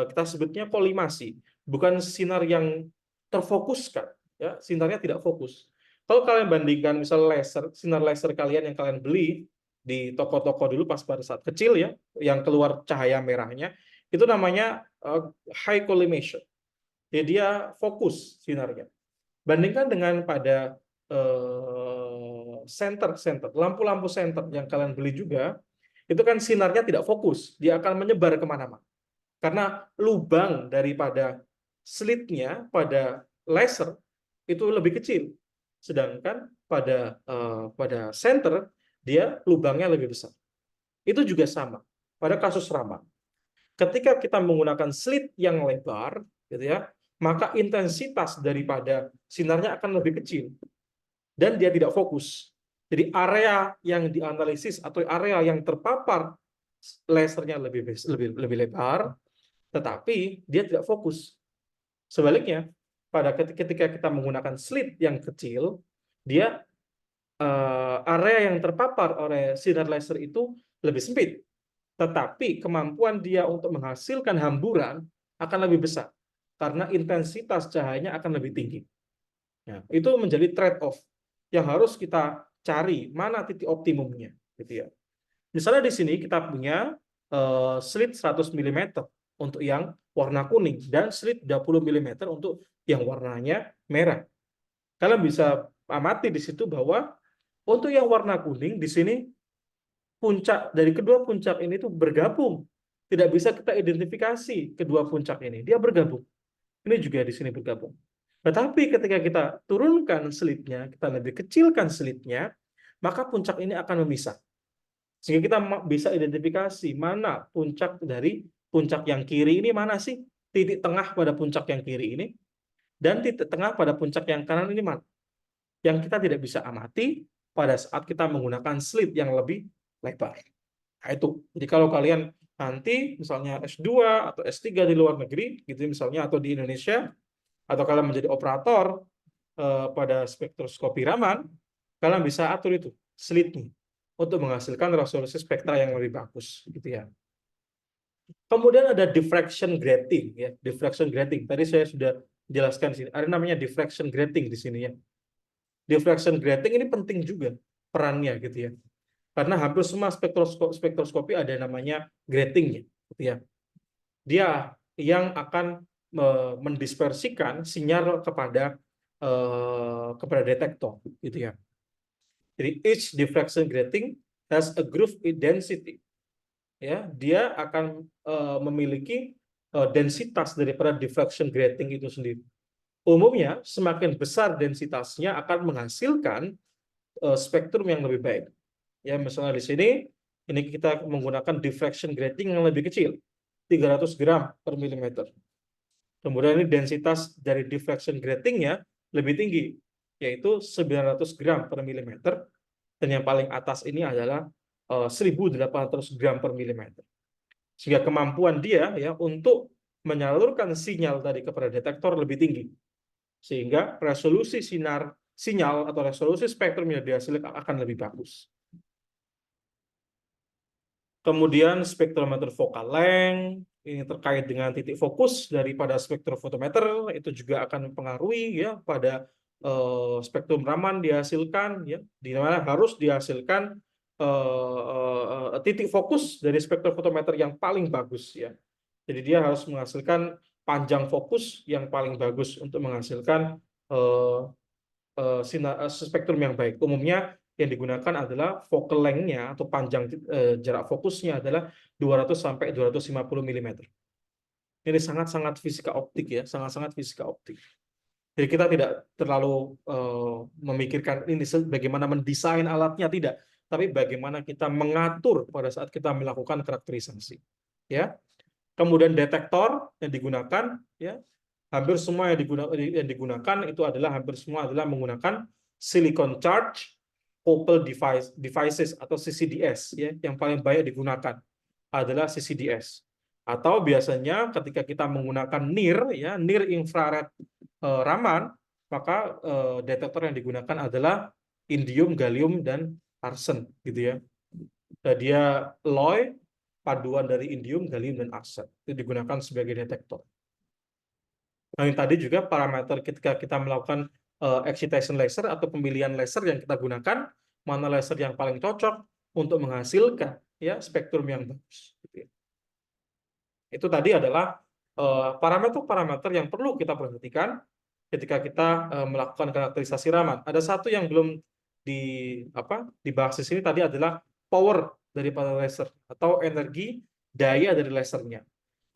kita sebutnya kolimasi, bukan sinar yang terfokuskan, ya, sinarnya tidak fokus. Kalau kalian bandingkan misal laser, sinar laser kalian yang kalian beli di toko-toko dulu pas pada saat kecil ya, yang keluar cahaya merahnya, itu namanya high collimation. Jadi dia fokus sinarnya. Bandingkan dengan pada center, lampu-lampu center yang kalian beli juga, itu kan sinarnya tidak fokus, dia akan menyebar kemana-mana. Karena lubang daripada slitnya pada laser itu lebih kecil, sedangkan pada center dia lubangnya lebih besar. Itu juga sama pada kasus raman. Ketika kita menggunakan slit yang lebar, gitu ya, maka intensitas daripada sinarnya akan lebih kecil dan dia tidak fokus. Jadi area yang dianalisis atau area yang terpapar lasernya lebih lebar, tetapi dia tidak fokus. Sebaliknya, pada ketika kita menggunakan slit yang kecil, dia area yang terpapar oleh sinar laser itu lebih sempit, tetapi kemampuan dia untuk menghasilkan hamburan akan lebih besar karena intensitas cahayanya akan lebih tinggi. Nah, itu menjadi trade-off yang harus kita cari mana titik optimumnya, gitu ya. Misalnya di sini kita punya slit 100 mm untuk yang warna kuning dan slit 20 mm untuk yang warnanya merah. Kalian bisa amati di situ bahwa untuk yang warna kuning di sini puncak dari kedua puncak ini tuh bergabung. Tidak bisa kita identifikasi kedua puncak ini. Dia bergabung. Ini juga di sini bergabung. Tetapi ketika kita turunkan slitnya, kita lebih kecilkan slitnya, maka puncak ini akan memisah. Sehingga kita bisa identifikasi mana puncak dari puncak yang kiri ini mana sih titik tengah pada puncak yang kiri ini, dan titik tengah pada puncak yang kanan ini mana. Yang kita tidak bisa amati pada saat kita menggunakan slit yang lebih lebar. Nah, itu. Jadi kalau kalian nanti misalnya S2 atau S3 di luar negeri, gitu misalnya, atau di Indonesia, atau kalian menjadi operator pada spektroskopi Raman, kalian bisa atur itu slitnya untuk menghasilkan resolusi spektra yang lebih bagus, gitu ya. Kemudian ada diffraction grating, ya. Diffraction grating. Tadi saya sudah jelaskan di sini. Ada namanya diffraction grating di sini, ya. Diffraction grating ini penting juga perannya, gitu ya. Karena hampir semua spektroskopi ada namanya gratingnya, gitu ya. Dia yang akan mendispersikan sinyal kepada detektor, gitu ya. Jadi each diffraction grating has a groove density. Ya, dia akan memiliki densitas daripada diffraction grating itu sendiri. Umumnya semakin besar densitasnya akan menghasilkan spektrum yang lebih baik. Ya, misalnya di sini ini kita menggunakan diffraction grating yang lebih kecil, 300 gram per milimeter. Kemudian ini densitas dari diffraction gratingnya lebih tinggi, yaitu 900 gram per milimeter. Dan yang paling atas ini adalah 1.800 gram per milimeter. Sehingga kemampuan dia ya untuk menyalurkan sinyal tadi kepada detektor lebih tinggi. Sehingga resolusi sinyal atau resolusi spektrum yang dihasilkan akan lebih bagus. Kemudian spektrometer focal length, ini terkait dengan titik fokus daripada spektrofotometer, itu juga akan mempengaruhi ya pada spektrum Raman dihasilkan, ya, di mana harus dihasilkan titik fokus dari spektrofotometer yang paling bagus, ya. Jadi dia harus menghasilkan panjang fokus yang paling bagus untuk menghasilkan spektrum yang baik. Umumnya yang digunakan adalah focal length-nya atau panjang jarak fokusnya adalah 200 sampai 250 mm. Ini sangat-sangat fisika optik, ya, sangat-sangat fisika optik. Jadi kita tidak terlalu memikirkan ini bagaimana mendesain alatnya, tidak, tapi bagaimana kita mengatur pada saat kita melakukan karakterisasi. Ya. Kemudian detektor yang digunakan, ya, hampir semua yang digunakan itu adalah hampir semua adalah menggunakan silicon charge coupled devices atau CCDS, ya. Yang paling banyak digunakan adalah CCDS. Atau biasanya ketika kita menggunakan NIR, ya, NIR infrared Raman, maka detektor yang digunakan adalah indium, gallium, dan arsen, gitu ya. Dan dia alloy paduan dari indium, gallium, dan arsen itu digunakan sebagai detektor. Nah, yang tadi juga parameter ketika kita melakukan excitation laser atau pemilihan laser yang kita gunakan, mana laser yang paling cocok untuk menghasilkan ya spektrum yang bagus. Itu tadi adalah parameter-parameter yang perlu kita perhatikan ketika kita melakukan karakterisasi Raman. Ada satu yang belum dibahas di sini tadi adalah power daripada laser atau energi daya dari lasernya.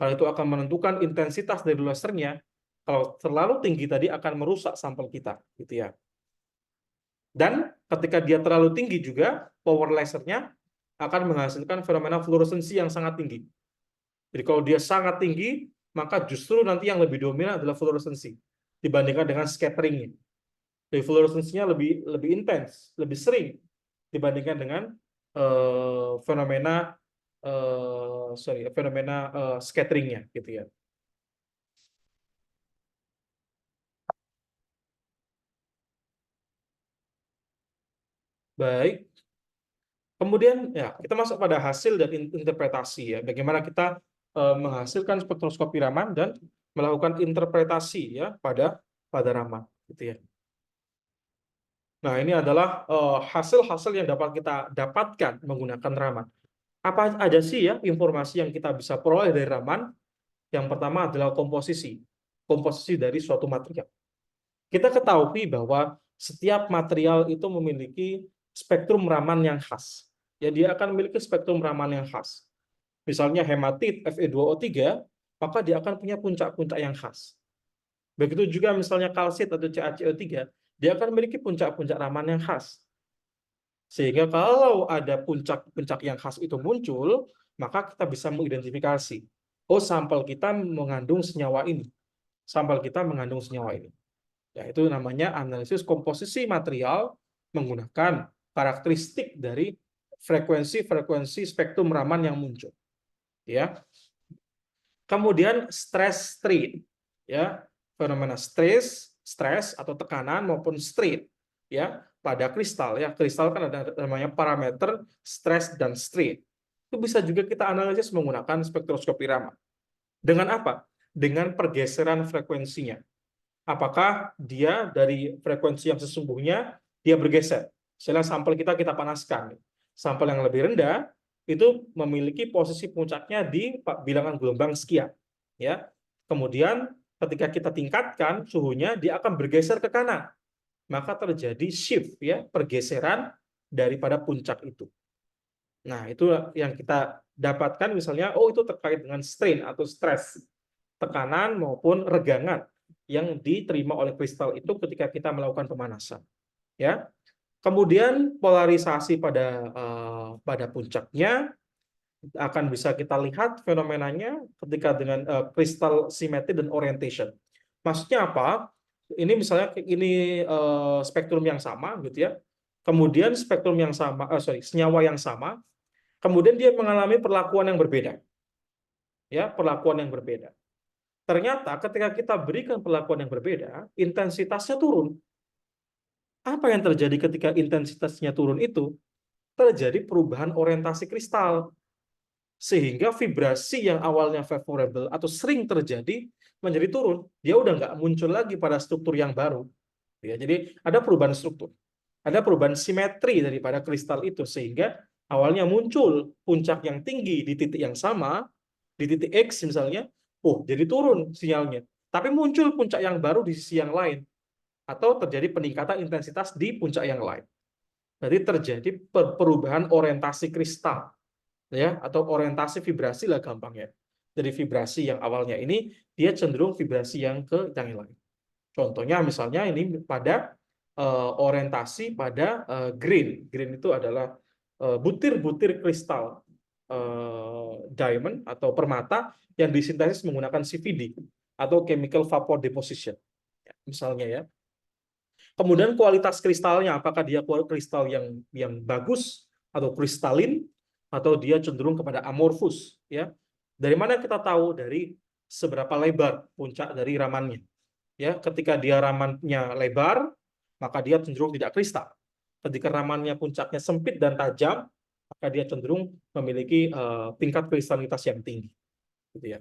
Kalau itu akan menentukan intensitas dari lasernya. Kalau terlalu tinggi tadi akan merusak sampel kita, gitu ya. Dan ketika dia terlalu tinggi juga, power lasernya akan menghasilkan fenomena fluoresensi yang sangat tinggi. Jadi kalau dia sangat tinggi, maka justru nanti yang lebih dominan adalah fluoresensi dibandingkan dengan scatteringnya. Jadi fluoresensinya lebih intens, lebih sering dibandingkan dengan fenomena scatteringnya, gitu ya. Baik, Kemudian ya kita masuk pada hasil dan interpretasi ya. Bagaimana kita menghasilkan spektroskopi Raman dan melakukan interpretasi ya pada Raman gitu ya. Nah, ini adalah hasil-hasil yang dapat kita dapatkan menggunakan Raman. Apa aja sih ya informasi yang kita bisa peroleh dari Raman? Yang pertama adalah komposisi. Komposisi dari suatu material. Kita ketahui bahwa setiap material itu memiliki spektrum Raman yang khas. Ya, dia akan memiliki spektrum Raman yang khas. Misalnya hematit Fe2O3, maka dia akan punya puncak-puncak yang khas. Begitu juga misalnya kalsit atau CaCO3, dia akan memiliki puncak-puncak Raman yang khas. Sehingga kalau ada puncak-puncak yang khas itu muncul, maka kita bisa mengidentifikasi. Oh, sampel kita mengandung senyawa ini. Sampel kita mengandung senyawa ini. Ya, itu namanya analisis komposisi material menggunakan karakteristik dari frekuensi-frekuensi spektrum Raman yang muncul. Ya. Kemudian stress strain. Ya, fenomena stres atau tekanan maupun strain ya pada kristal ya. Kristal kan ada namanya parameter stres dan strain. Itu bisa juga kita analisis menggunakan spektroskopi Raman. Dengan apa? Dengan pergeseran frekuensinya. Apakah dia dari frekuensi yang sesungguhnya dia bergeser? Misalnya sampel kita panaskan. Sampel yang lebih rendah itu memiliki posisi puncaknya di bilangan gelombang sekian. Ya. Kemudian ketika kita tingkatkan suhunya, dia akan bergeser ke kanan. Maka terjadi shift ya, pergeseran daripada puncak itu. Nah, itu yang kita dapatkan misalnya, oh itu terkait dengan strain atau stres, tekanan maupun regangan yang diterima oleh kristal itu ketika kita melakukan pemanasan. Ya. Kemudian polarisasi pada puncaknya akan bisa kita lihat fenomenanya ketika dengan kristal simetri dan orientation. Maksudnya apa? Ini misalnya ini spektrum yang sama gitu ya. Kemudian spektrum yang sama, senyawa yang sama, kemudian dia mengalami perlakuan yang berbeda. Ya, perlakuan yang berbeda. Ternyata ketika kita berikan perlakuan yang berbeda, intensitasnya turun. Apa yang terjadi ketika intensitasnya turun itu? Terjadi perubahan orientasi kristal. Sehingga vibrasi yang awalnya favorable atau sering terjadi menjadi turun. Dia udah nggak muncul lagi pada struktur yang baru. Ya, jadi ada perubahan struktur. Ada perubahan simetri daripada kristal itu. Sehingga awalnya muncul puncak yang tinggi di titik yang sama, di titik X misalnya, oh jadi turun sinyalnya. Tapi muncul puncak yang baru di sisi yang lain. Atau terjadi peningkatan intensitas di puncak yang lain. Jadi terjadi perubahan orientasi kristal. Ya, atau orientasi vibrasi lah gampangnya. Dari vibrasi yang awalnya ini, dia cenderung vibrasi yang ke yang lain. Contohnya misalnya ini pada orientasi pada green. Green itu adalah butir-butir kristal diamond atau permata yang disintesis menggunakan CVD atau chemical vapor deposition. Misalnya ya. Kemudian kualitas kristalnya, apakah dia kristal yang bagus atau kristalin atau dia cenderung kepada amorfus ya. Dari mana kita tahu? Dari seberapa lebar puncak dari ramannya. Ya, ketika dia ramannya lebar, maka dia cenderung tidak kristal. Ketika ramannya puncaknya sempit dan tajam, maka dia cenderung memiliki tingkat kristalitas yang tinggi. Gitu ya.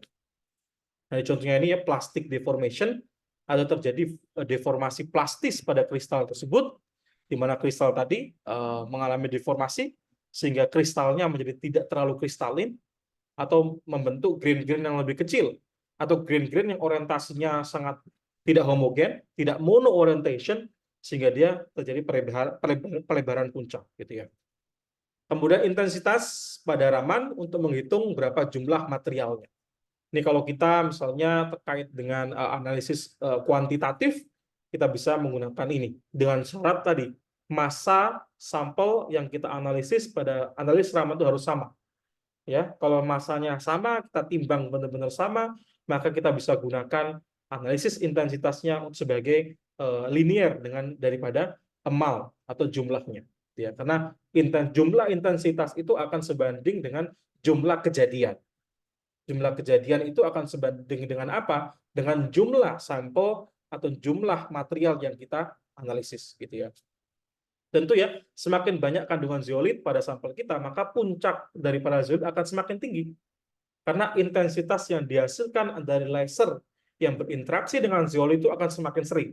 Nah, contohnya ini ya plastic deformation, ada terjadi deformasi plastis pada kristal tersebut, di mana kristal tadi mengalami deformasi sehingga kristalnya menjadi tidak terlalu kristalin atau membentuk grain-grain yang lebih kecil atau grain-grain yang orientasinya sangat tidak homogen, tidak mono orientation sehingga dia terjadi pelebaran puncak gitu ya. Kemudian intensitas pada Raman untuk menghitung berapa jumlah materialnya. Ini kalau kita misalnya terkait dengan analisis kuantitatif, kita bisa menggunakan ini dengan syarat tadi massa sampel yang kita analisis pada analis Raman itu harus sama. Ya, kalau massanya sama, kita timbang benar-benar sama, maka kita bisa gunakan analisis intensitasnya sebagai linear dengan daripada amal atau jumlahnya. Ya, karena jumlah intensitas itu akan sebanding dengan jumlah kejadian. Jumlah kejadian itu akan sebanding dengan apa? Dengan jumlah sampel atau jumlah material yang kita analisis gitu ya. Tentu ya, semakin banyak kandungan zeolit pada sampel kita, maka puncak daripada zeolit akan semakin tinggi. Karena intensitas yang dihasilkan dari laser yang berinteraksi dengan zeolit itu akan semakin sering.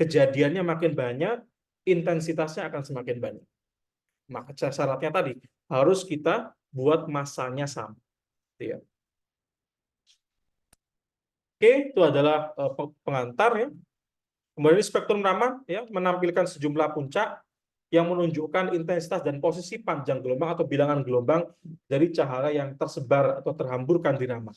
Kejadiannya makin banyak, intensitasnya akan semakin banyak. Maka syaratnya tadi, harus kita buat masanya sama. Ya. Oke, itu adalah pengantar ya. Kemudian spektrum Raman ya menampilkan sejumlah puncak yang menunjukkan intensitas dan posisi panjang gelombang atau bilangan gelombang dari cahaya yang tersebar atau terhamburkan di Raman.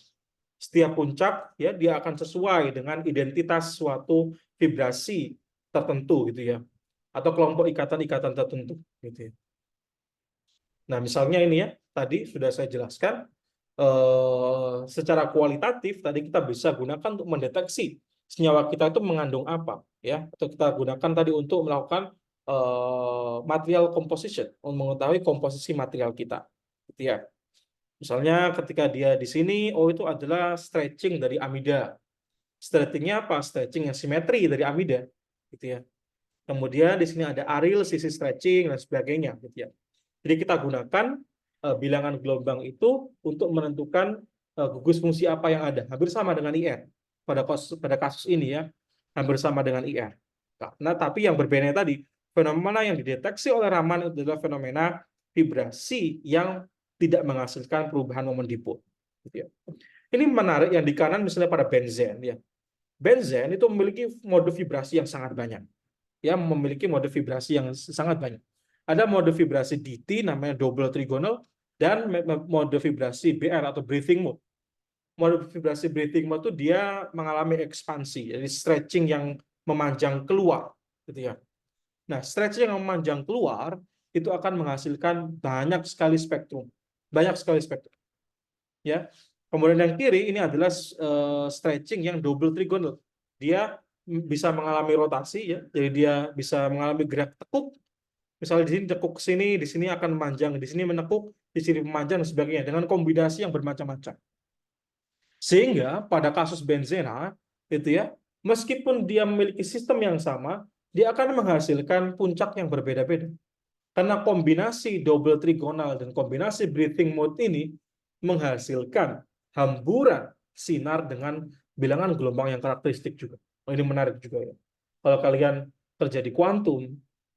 Setiap puncak ya dia akan sesuai dengan identitas suatu vibrasi tertentu gitu ya, atau kelompok ikatan-ikatan tertentu gitu ya. Nah, misalnya ini ya, tadi sudah saya jelaskan secara kualitatif tadi kita bisa gunakan untuk mendeteksi senyawa kita itu mengandung apa ya, atau kita gunakan tadi untuk melakukan material composition, untuk mengetahui komposisi material kita gitu ya. Misalnya ketika dia di sini, oh itu adalah stretching dari amida. Stretchingnya apa? Stretching yang simetri dari amida gitu ya. Kemudian di sini ada aril, sisi stretching dan sebagainya gitu ya. Jadi kita gunakan bilangan gelombang itu untuk menentukan gugus fungsi apa yang ada. Hampir sama dengan IR. Pada kasus ini ya, hampir sama dengan IR. Nah, tapi yang berbeda tadi, fenomena yang dideteksi oleh Raman adalah fenomena vibrasi yang tidak menghasilkan perubahan momen dipol. Gitu ya. Ini menarik yang di kanan misalnya pada benzen ya. Benzen itu memiliki mode vibrasi yang sangat banyak. Ya, memiliki mode vibrasi yang sangat banyak. Ada mode vibrasi DT namanya double trigonal dan mode vibrasi BR atau breathing mode. Mode vibrasi breathing mode itu dia mengalami ekspansi, jadi stretching yang memanjang keluar, gitu ya. Nah, stretching yang memanjang keluar itu akan menghasilkan banyak sekali spektrum, ya. Kemudian yang kiri ini adalah stretching yang double trigonal. Dia bisa mengalami rotasi ya, jadi dia bisa mengalami gerak tekuk. Misalnya di sini tekuk ke sini, di sini akan memanjang, di sini menekuk, di sini memanjang dan sebagainya dengan kombinasi yang bermacam-macam. Sehingga pada kasus benzena itu ya, meskipun dia memiliki sistem yang sama, dia akan menghasilkan puncak yang berbeda-beda. Karena kombinasi double trigonal dan kombinasi breathing mode ini menghasilkan hamburan sinar dengan bilangan gelombang yang karakteristik juga. Oh, ini menarik juga ya. Kalau kalian kerja di kuantum,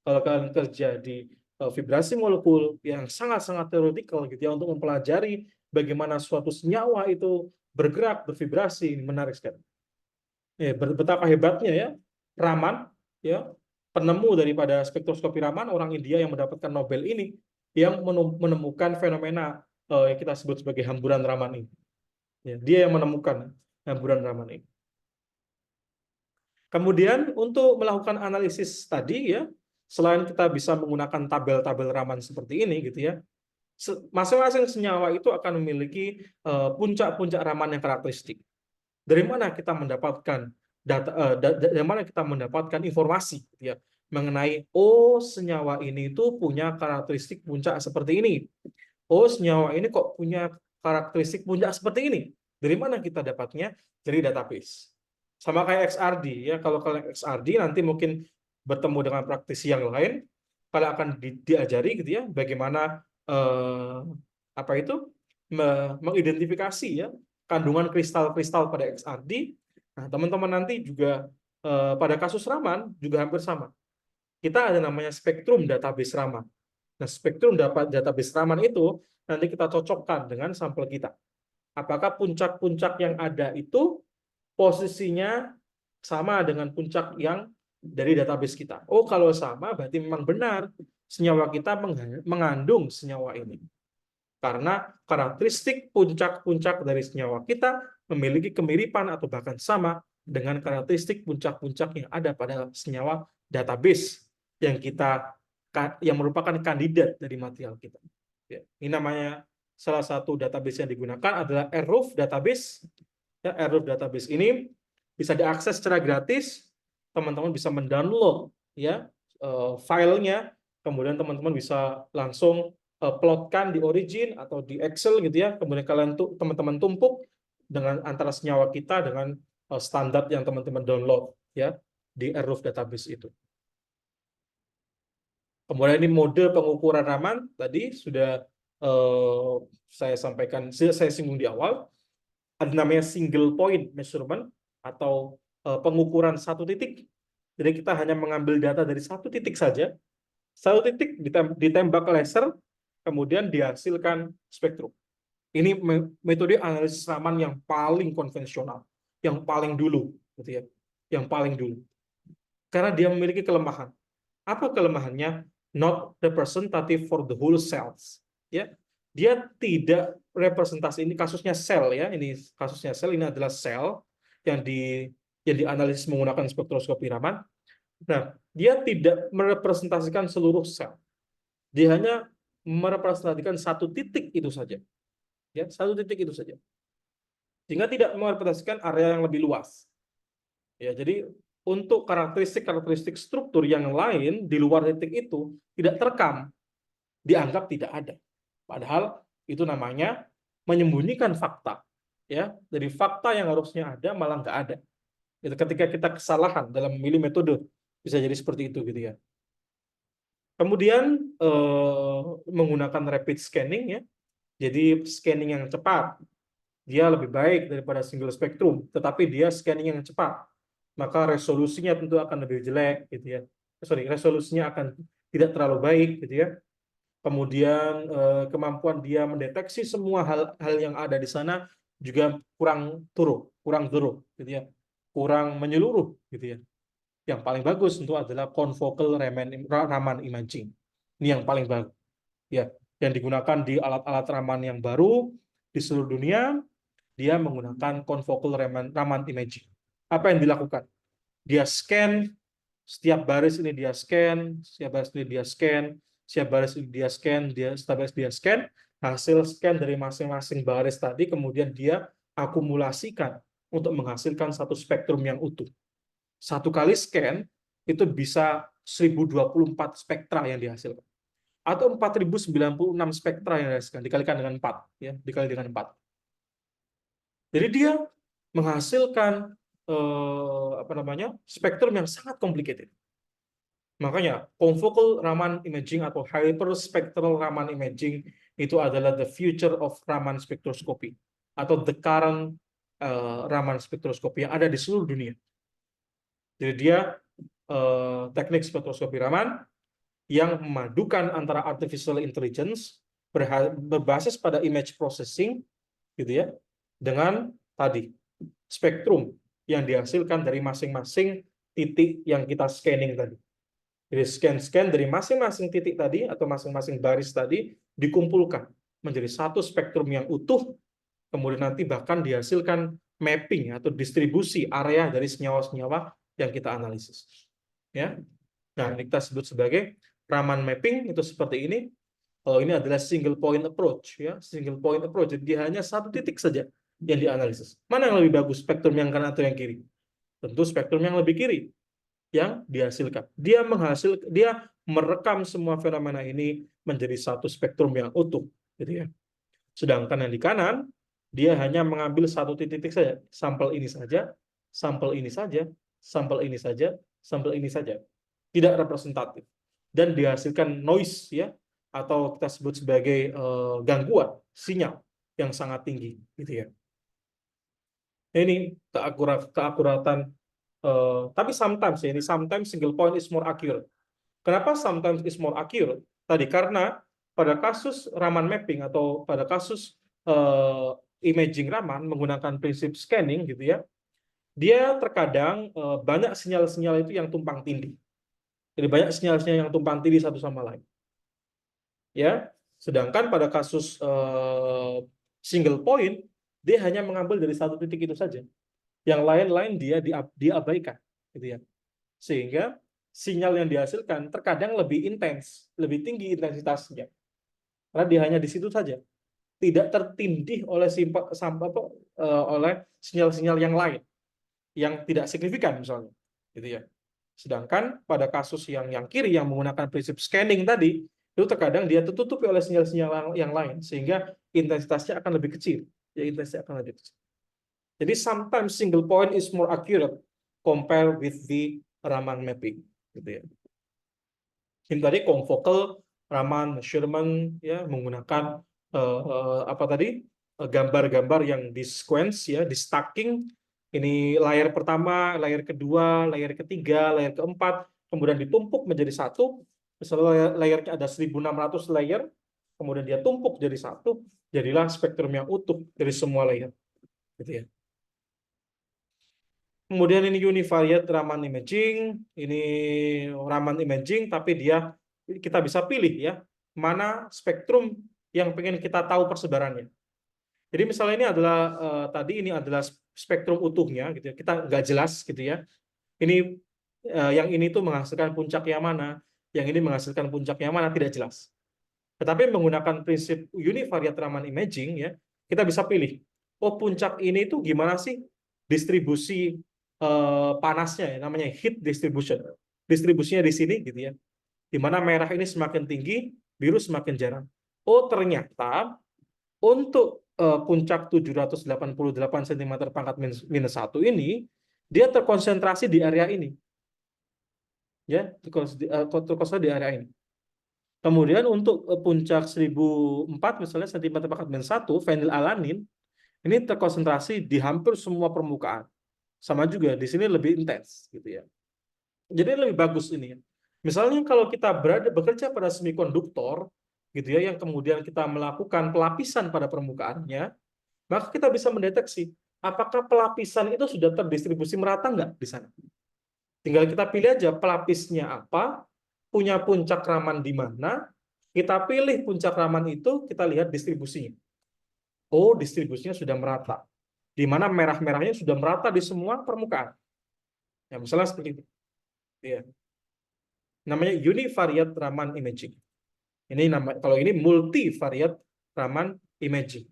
kalau kalian kerja di vibrasi molekul yang sangat-sangat teoretikal gitu ya untuk mempelajari bagaimana suatu senyawa itu bergerak, bervibrasi, ini menarik sekali. Ya, betapa hebatnya ya Raman ya, penemu daripada spektroskopi Raman, orang India yang mendapatkan Nobel ini yang menemukan fenomena yang kita sebut sebagai hamburan Raman ini. Ya, dia yang menemukan hamburan Raman ini. Kemudian untuk melakukan analisis tadi ya, selain kita bisa menggunakan tabel-tabel Raman seperti ini gitu ya, masing-masing senyawa itu akan memiliki puncak-puncak Raman yang karakteristik. Dari mana kita mendapatkan data, dari mana kita mendapatkan informasi gitu ya, mengenai oh senyawa ini itu punya karakteristik puncak seperti ini. Oh senyawa ini kok punya karakteristik puncak seperti ini. Dari mana kita dapatnya? Dari database. Sama kayak XRD ya. Kalau kalian XRD nanti mungkin bertemu dengan praktisi yang lain, kalian akan diajari gitu ya bagaimana apa itu mengidentifikasi ya kandungan kristal-kristal pada XRD. Nah, teman-teman nanti juga pada kasus Raman juga hampir sama. Kita ada namanya spektrum database Raman. Nah, spektrum database Raman itu nanti kita cocokkan dengan sampel kita. Apakah puncak-puncak yang ada itu posisinya sama dengan puncak yang dari database kita? Oh, kalau sama berarti memang benar senyawa kita mengandung senyawa ini. Karena karakteristik puncak-puncak dari senyawa kita memiliki kemiripan atau bahkan sama dengan karakteristik puncak-puncak yang ada pada senyawa database yang merupakan kandidat dari material kita. Ya, ini namanya salah satu database yang digunakan adalah Airroof database. Ya, Airroof database ini bisa diakses secara gratis. Teman-teman bisa mendownload ya filenya, kemudian teman-teman bisa langsung plotkan di Origin atau di Excel gitu ya. Kemudian kalian teman-teman tumpuk dengan antara senyawa kita dengan standar yang teman-teman download ya di Airroof database itu. Kemudian ini mode pengukuran Raman tadi sudah saya sampaikan, saya singgung di awal. Ada namanya single point measurement atau pengukuran satu titik. Jadi kita hanya mengambil data dari satu titik saja, satu titik ditembak laser, kemudian dihasilkan spektrum. Ini metode analisis Raman yang paling konvensional, yang paling dulu, gitu ya, yang paling dulu. Karena dia memiliki kelemahan. Apa kelemahannya? Not representative for the whole cells. Ya, dia tidak representasi. Ini kasusnya sel ya. Ini kasusnya sel. Ini adalah sel yang dianalisis menggunakan spektroskopi Raman. Nah, dia tidak merepresentasikan seluruh sel. Dia hanya merepresentasikan satu titik itu saja. Ya, satu titik itu saja. Sehingga tidak merepresentasikan area yang lebih luas. Ya, jadi untuk karakteristik struktur yang lain di luar titik itu tidak terekam, dianggap tidak ada. Padahal itu namanya menyembunyikan fakta. Ya, dari fakta yang harusnya ada malah nggak ada. Itu ketika kita kesalahan dalam memilih metode bisa jadi seperti itu gitu ya. Kemudian menggunakan rapid scanning ya. Jadi scanning yang cepat dia lebih baik daripada single spektrum, tetapi dia scanning yang cepat, maka resolusinya tentu akan lebih jelek gitu ya. Resolusinya akan tidak terlalu baik gitu ya. Kemudian kemampuan dia mendeteksi semua hal yang ada di sana juga kurang thorough gitu ya. Kurang menyeluruh gitu ya. Yang paling bagus tentu adalah confocal Raman imaging. Ini yang paling bagus ya, yang digunakan di alat-alat Raman yang baru di seluruh dunia. Dia menggunakan confocal Raman imaging. Apa yang dilakukan? Dia scan, setiap baris ini dia scan, setiap baris ini dia scan, setiap baris ini dia scan, setiap baris dia scan, hasil scan dari masing-masing baris tadi kemudian dia akumulasikan untuk menghasilkan satu spektrum yang utuh. Satu kali scan itu bisa 1024 spektra yang dihasilkan. Atau 4096 spektra yang dihasilkan, dikalikan dengan 4. Ya, dikali dengan 4. Jadi dia menghasilkan spektrum yang sangat complicated. Makanya confocal Raman imaging atau hyperspectral Raman imaging itu adalah the future of Raman spectroscopy atau the current Raman spectroscopy yang ada di seluruh dunia. Jadi dia teknik spektroskopi Raman yang memadukan antara artificial intelligence berbasis pada image processing gitu ya, dengan tadi spektrum yang dihasilkan dari masing-masing titik yang kita scanning tadi. Jadi scan dari masing-masing titik tadi atau masing-masing baris tadi dikumpulkan menjadi satu spektrum yang utuh, kemudian nanti bahkan dihasilkan mapping atau distribusi area dari senyawa-senyawa yang kita analisis. Ya. Nah, ini kita sebut sebagai Raman mapping, itu seperti ini. Kalau ini adalah single point approach ya, single point approach. Jadi dia hanya satu titik saja yang dianalisis. Mana yang lebih bagus, spektrum yang kanan atau yang kiri? Tentu spektrum yang lebih kiri yang dihasilkan. Dia merekam semua fenomena ini menjadi satu spektrum yang utuh, gitu ya. Sedangkan yang di kanan dia hanya mengambil satu titik saja, sampel ini saja, sampel ini saja, sampel ini saja, sampel ini saja. Tidak representatif dan dihasilkan noise ya, atau kita sebut sebagai gangguan sinyal yang sangat tinggi, gitu ya. Ini keakuratan, tapi sometimes ya, ini sometimes single point is more accurate. Kenapa sometimes is more accurate? Tadi karena pada kasus Raman mapping atau pada kasus imaging Raman menggunakan prinsip scanning gitu ya, dia terkadang banyak sinyal-sinyal itu yang tumpang tindih. Jadi banyak sinyal-sinyal yang tumpang tindih satu sama lain. Ya, sedangkan pada kasus single point dia hanya mengambil dari satu titik itu saja. Yang lain-lain dia diabaikan, gitu ya. Sehingga sinyal yang dihasilkan terkadang lebih intens, lebih tinggi intensitasnya. Karena dia hanya di situ saja, tidak tertindih oleh oleh sinyal-sinyal yang lain yang tidak signifikan misalnya, gitu ya. Sedangkan pada kasus yang kiri yang menggunakan prinsip scanning tadi, itu terkadang dia tertutupi oleh sinyal-sinyal yang lain sehingga intensitasnya akan lebih kecil. Ya, intensitasnya akan lebih kecil. Jadi sometimes single point is more accurate compared with the Raman mapping, gitu ya. Ini tadi confocal, Raman measurement ya menggunakan apa tadi gambar-gambar yang di sequence ya, di stacking. Ini layar pertama, layar kedua, layar ketiga, layar keempat, kemudian ditumpuk menjadi satu. Misalnya layarnya ada 1.600 layer, kemudian dia tumpuk jadi satu, jadilah spektrum yang utuh dari semua layer, gitu ya. Kemudian ini univariate Raman imaging, ini Raman imaging, tapi kita bisa pilih ya mana spektrum yang pengen kita tahu persebarannya. Jadi misalnya ini adalah tadi ini adalah spektrum utuhnya, gitu ya. Kita nggak jelas gitu ya. Ini yang ini tuh menghasilkan puncak yang mana, yang ini menghasilkan puncak yang mana tidak jelas. Tetapi menggunakan prinsip univariate Raman imaging ya, kita bisa pilih. Oh puncak ini tuh gimana sih distribusi panasnya ya, namanya heat distribution. Distribusinya di sini gitu ya. Di mana merah ini semakin tinggi, biru semakin jarang. Oh ternyata untuk puncak 788 cm pangkat minus 1 ini dia terkonsentrasi di area ini. Ya, terkonsentrasi di area ini. Kemudian untuk puncak 1004 misalnya sentimeter pangkat minus 1 fenilalanin ini terkonsentrasi di hampir semua permukaan. Sama juga di sini lebih intens gitu ya. Jadi lebih bagus ini. Misalnya kalau kita bekerja pada semikonduktor gitu ya yang kemudian kita melakukan pelapisan pada permukaannya, maka kita bisa mendeteksi apakah pelapisan itu sudah terdistribusi merata nggak di sana. Tinggal kita pilih aja pelapisnya apa, punya puncak Raman di mana, kita pilih puncak Raman itu, kita lihat distribusinya. Oh, distribusinya sudah merata. Di mana merah-merahnya sudah merata di semua permukaan. Ya, misalnya seperti itu. Ya. Namanya univariate Raman imaging. Kalau ini multivariate Raman imaging.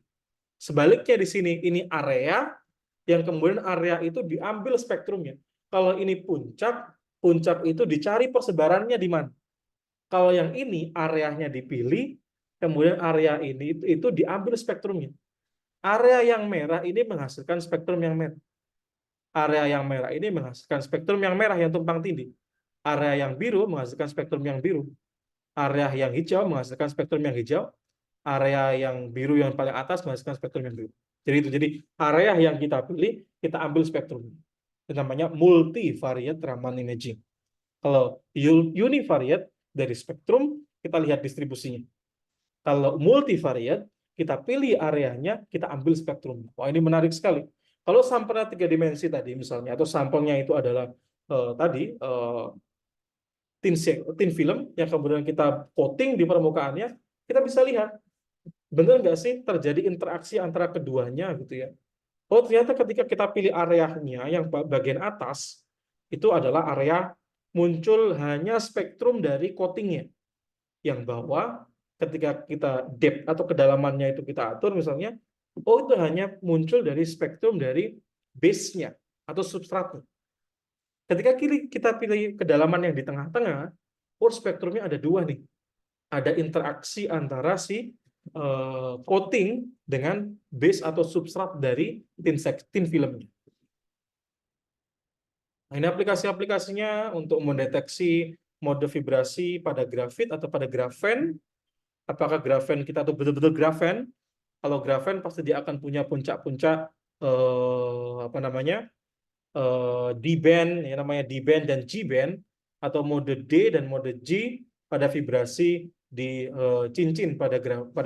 Sebaliknya di sini ini area yang kemudian area itu diambil spektrumnya. Kalau ini puncak, puncak itu dicari persebarannya di mana. Kalau yang ini areanya dipilih, kemudian area ini itu diambil spektrumnya. Area yang merah ini menghasilkan spektrum yang merah. Area yang merah ini menghasilkan spektrum yang merah yang tumpang tindih. Area yang biru menghasilkan spektrum yang biru. Area yang hijau menghasilkan spektrum yang hijau. Area yang biru yang paling atas menghasilkan spektrum yang biru. Jadi area yang kita pilih, kita ambil spektrum. Itu namanya multivariate Raman imaging. Kalau univariate dari spektrum, kita lihat distribusinya. Kalau multivariate, kita pilih areanya, kita ambil spektrum. Wah, ini menarik sekali. Kalau sampelnya 3 dimensi tadi misalnya, atau sampelnya itu adalah thin film yang kemudian kita coating di permukaannya, kita bisa lihat benar nggak sih terjadi interaksi antara keduanya gitu ya. Oh ternyata ketika kita pilih areanya yang bagian atas itu adalah area muncul hanya spektrum dari coatingnya. Yang bawah ketika kita depth atau kedalamannya itu kita atur misalnya, oh itu hanya muncul dari spektrum dari base-nya atau substratnya. Ketika kita pilih kedalaman yang di tengah-tengah, oh spektrumnya ada dua nih. Ada interaksi antara si coating dengan base atau substrat dari thin filmnya. Nah, ini aplikasi-aplikasinya untuk mendeteksi mode vibrasi pada grafit atau pada grafen. Apakah grafen kita tuh betul-betul grafen? Kalau grafen pasti dia akan punya puncak-puncak apa namanya D-band, ya namanya D-band dan G-band atau mode D dan mode G pada vibrasi di cincin pada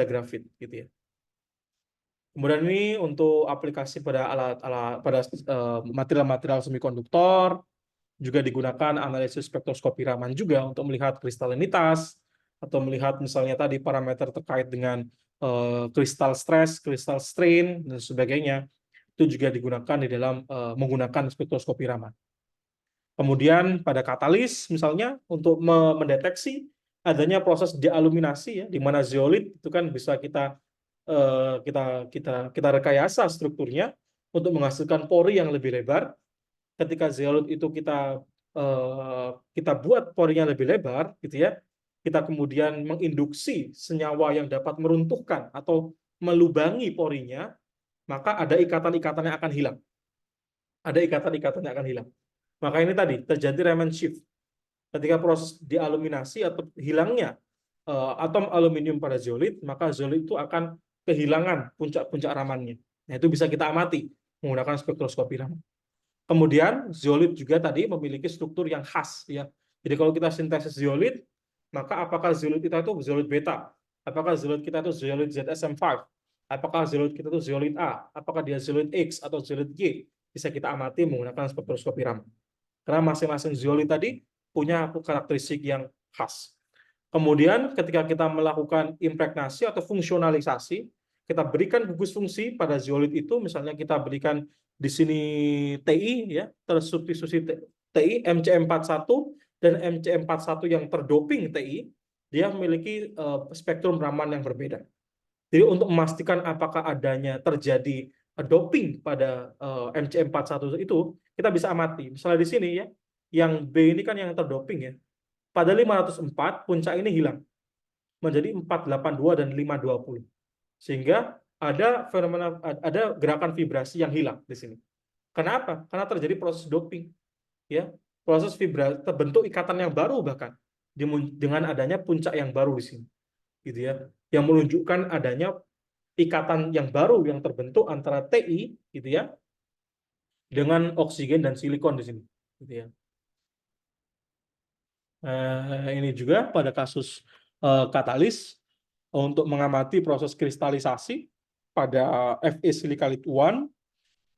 grafit gitu ya. Kemudian ini untuk aplikasi pada alat-alat pada material-material semikonduktor juga digunakan analisis spektroskopi Raman juga untuk melihat kristalinitas atau melihat misalnya tadi parameter terkait dengan kristal stress, kristal strain dan sebagainya. Itu juga digunakan di dalam menggunakan spektroskopi Raman. Kemudian pada katalis misalnya untuk mendeteksi adanya proses dealuminasi ya di mana zeolit itu kan bisa kita rekayasa strukturnya untuk menghasilkan pori yang lebih lebar. Ketika zeolit itu kita buat porinya lebih lebar gitu ya. Kita kemudian menginduksi senyawa yang dapat meruntuhkan atau melubangi porinya, maka ada ikatan-ikatan yang akan hilang. Ada ikatan-ikatan yang akan hilang. Maka ini tadi terjadi Raman shift. Ketika proses dealuminasi atau hilangnya atom aluminium pada zeolit, maka zeolit itu akan kehilangan puncak-puncak ramannya. Nah, itu bisa kita amati menggunakan spektroskopi Raman. Kemudian zeolit juga tadi memiliki struktur yang khas ya. Jadi kalau kita sintesis zeolit, maka apakah zeolit kita itu zeolit beta? Apakah zeolit kita itu zeolit ZSM5? Apakah zeolit kita itu zeolit A? Apakah dia zeolit X atau zeolit Y? Bisa kita amati menggunakan spektroskopi Raman. Karena masing-masing zeolit tadi punya karakteristik yang khas. Kemudian ketika kita melakukan impregnasi atau fungsionalisasi, kita berikan gugus fungsi pada zeolit itu, misalnya kita berikan di sini TI ya, tersubstitusi TI MC41 dan MC41 yang terdoping TI, dia memiliki spektrum raman yang berbeda. Jadi untuk memastikan apakah adanya terjadi doping pada MC41 itu, kita bisa amati. Misalnya di sini ya, yang B ini kan yang terdoping ya. Pada 504 puncak ini hilang menjadi 482 dan 520. Sehingga ada fenomena, ada gerakan vibrasi yang hilang di sini. Kenapa? Karena terjadi proses doping, ya, proses vibrasi, terbentuk ikatan yang baru bahkan dengan adanya puncak yang baru di sini, gitu ya, yang menunjukkan adanya ikatan yang baru yang terbentuk antara Ti, gitu ya, dengan oksigen dan silikon di sini, gitu ya. Ini juga pada kasus katalis untuk mengamati proses kristalisasi pada Fe silicate 1,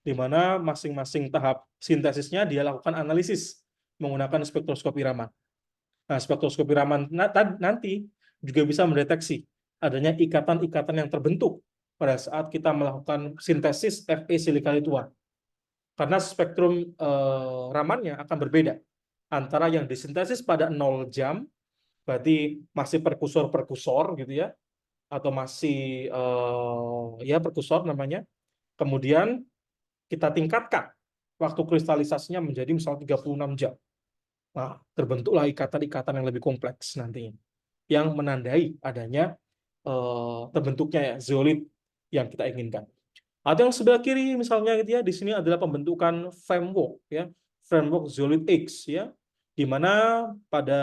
di mana masing-masing tahap sintesisnya dia lakukan analisis menggunakan spektroskopi Raman. Nah, spektroskopi Raman nanti juga bisa mendeteksi adanya ikatan-ikatan yang terbentuk pada saat kita melakukan sintesis Fe silicate 1. Karena spektrum Ramannya akan berbeda antara yang disintesis pada 0 jam, berarti masih perkusor-perkusor gitu ya, atau masih ya perkusor namanya. Kemudian kita tingkatkan waktu kristalisasinya menjadi misalnya 36 jam. Nah, terbentuklah ikatan-ikatan yang lebih kompleks nantinya, yang menandai adanya terbentuknya ya, zeolit yang kita inginkan. Atau yang sebelah kiri misalnya gitu ya, di sini adalah pembentukan framework ya, framework zeolit X ya, di mana pada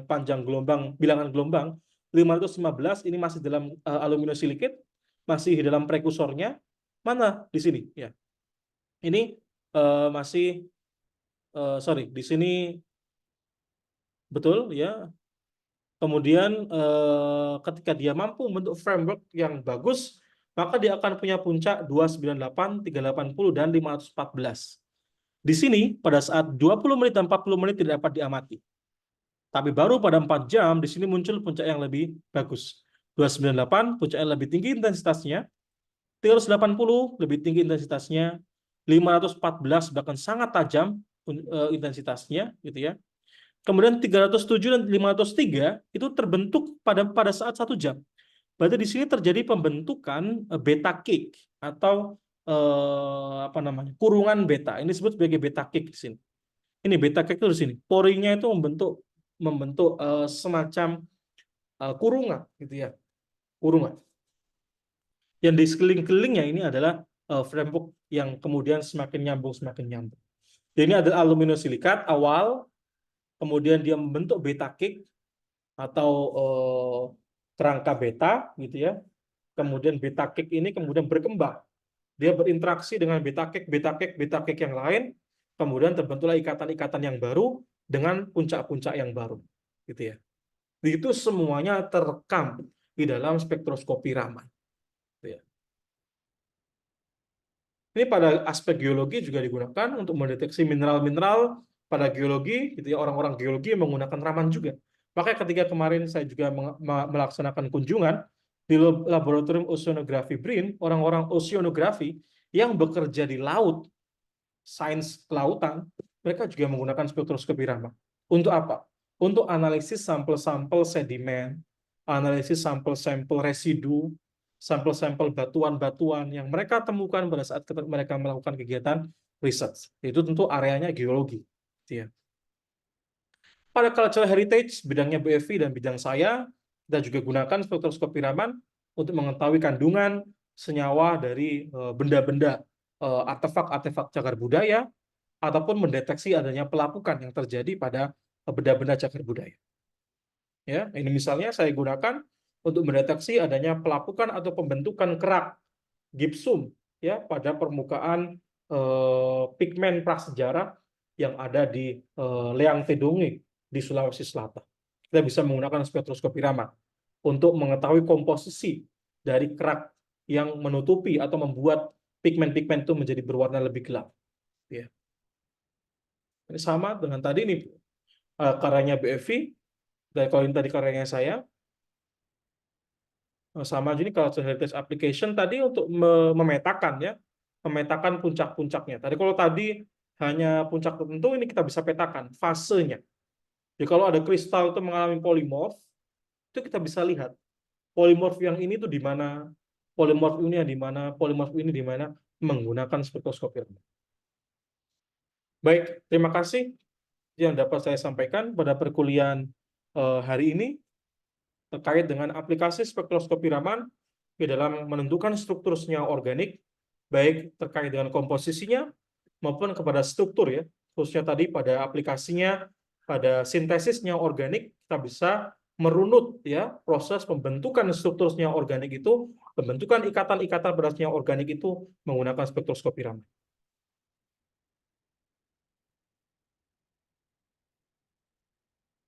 panjang gelombang, bilangan gelombang 515 ini masih dalam aluminosilikate, masih dalam prekursornya. Mana di sini ya. Ini masih sorry, di sini betul ya. Kemudian ketika dia mampu membentuk framework yang bagus, maka dia akan punya puncak 298, 380 dan 514. Di sini pada saat 20 menit dan 40 menit tidak dapat diamati. Tapi baru pada 4 jam di sini muncul puncak yang lebih bagus. 298 puncak yang lebih tinggi intensitasnya, 380 lebih tinggi intensitasnya, 514 bahkan sangat tajam intensitasnya gitu ya. Kemudian 307 dan 503 itu terbentuk pada saat 1 jam. Berarti di sini terjadi pembentukan beta cake atau apa namanya, kurungan beta. Ini disebut sebagai beta cake di sini. Ini beta cake itu di sini. Poringnya itu membentuk semacam kurungan gitu ya, kurungan. Yang di sekeliling-kelilingnya ini adalah framework yang kemudian semakin nyambung semakin nyambung. Jadi ini adalah aluminosilikat awal, kemudian dia membentuk beta cake atau kerangka beta gitu ya. Kemudian beta cake ini kemudian berkembang. Dia berinteraksi dengan beta cake yang lain, kemudian terbentuklah ikatan-ikatan yang baru dengan puncak-puncak yang baru gitu ya. Itu semuanya terekam di dalam spektroskopi Raman. Gitu ya. Ini pada aspek geologi juga digunakan untuk mendeteksi mineral-mineral pada geologi, gitu ya, orang-orang geologi menggunakan Raman juga. Makanya ketika kemarin saya juga melaksanakan kunjungan di laboratorium oceanografi BRIN, orang-orang oceanografi yang bekerja di laut, sains kelautan, mereka juga menggunakan spektroskopi Raman. Untuk apa? Untuk analisis sampel-sampel sedimen, analisis sampel-sampel residu, sampel-sampel batuan-batuan yang mereka temukan pada saat mereka melakukan kegiatan riset. Itu tentu areanya geologi. Ya. Pada cultural heritage, bidangnya Bu Evi dan bidang saya, kita juga gunakan spektroskopi Raman untuk mengetahui kandungan senyawa dari benda-benda artefak-artefak cagar budaya, ataupun mendeteksi adanya pelapukan yang terjadi pada benda-benda cagar budaya. Ya, ini misalnya saya gunakan untuk mendeteksi adanya pelapukan atau pembentukan kerak gipsum ya pada permukaan pigmen prasejarah yang ada di Leang Tedonge di Sulawesi Selatan. Kita bisa menggunakan spektroskopi Raman untuk mengetahui komposisi dari kerak yang menutupi atau membuat pigmen-pigmen itu menjadi berwarna lebih gelap. Ya. Ini sama dengan tadi nih karyanya BFV, dan kalau ini tadi karyanya saya, sama juga kalau heritage application tadi untuk memetakan ya, memetakan puncak-puncaknya. Tadi kalau tadi hanya puncak tertentu, ini kita bisa petakan fasenya. Jadi kalau ada kristal itu mengalami polimorf, itu kita bisa lihat polimorf yang ini tuh di mana, polimorf ini di mana, polimorf ini di mana, menggunakan spektroskopi. Baik, terima kasih yang dapat saya sampaikan pada perkuliahan hari ini terkait dengan aplikasi spektroskopi Raman di dalam menentukan struktur senyawa organik, baik terkait dengan komposisinya maupun kepada struktur ya, khususnya tadi pada aplikasinya, pada sintesis senyawa organik, kita bisa merunut ya proses pembentukan struktur senyawa organik itu, pembentukan ikatan-ikatan pada senyawa organik itu menggunakan spektroskopi Raman.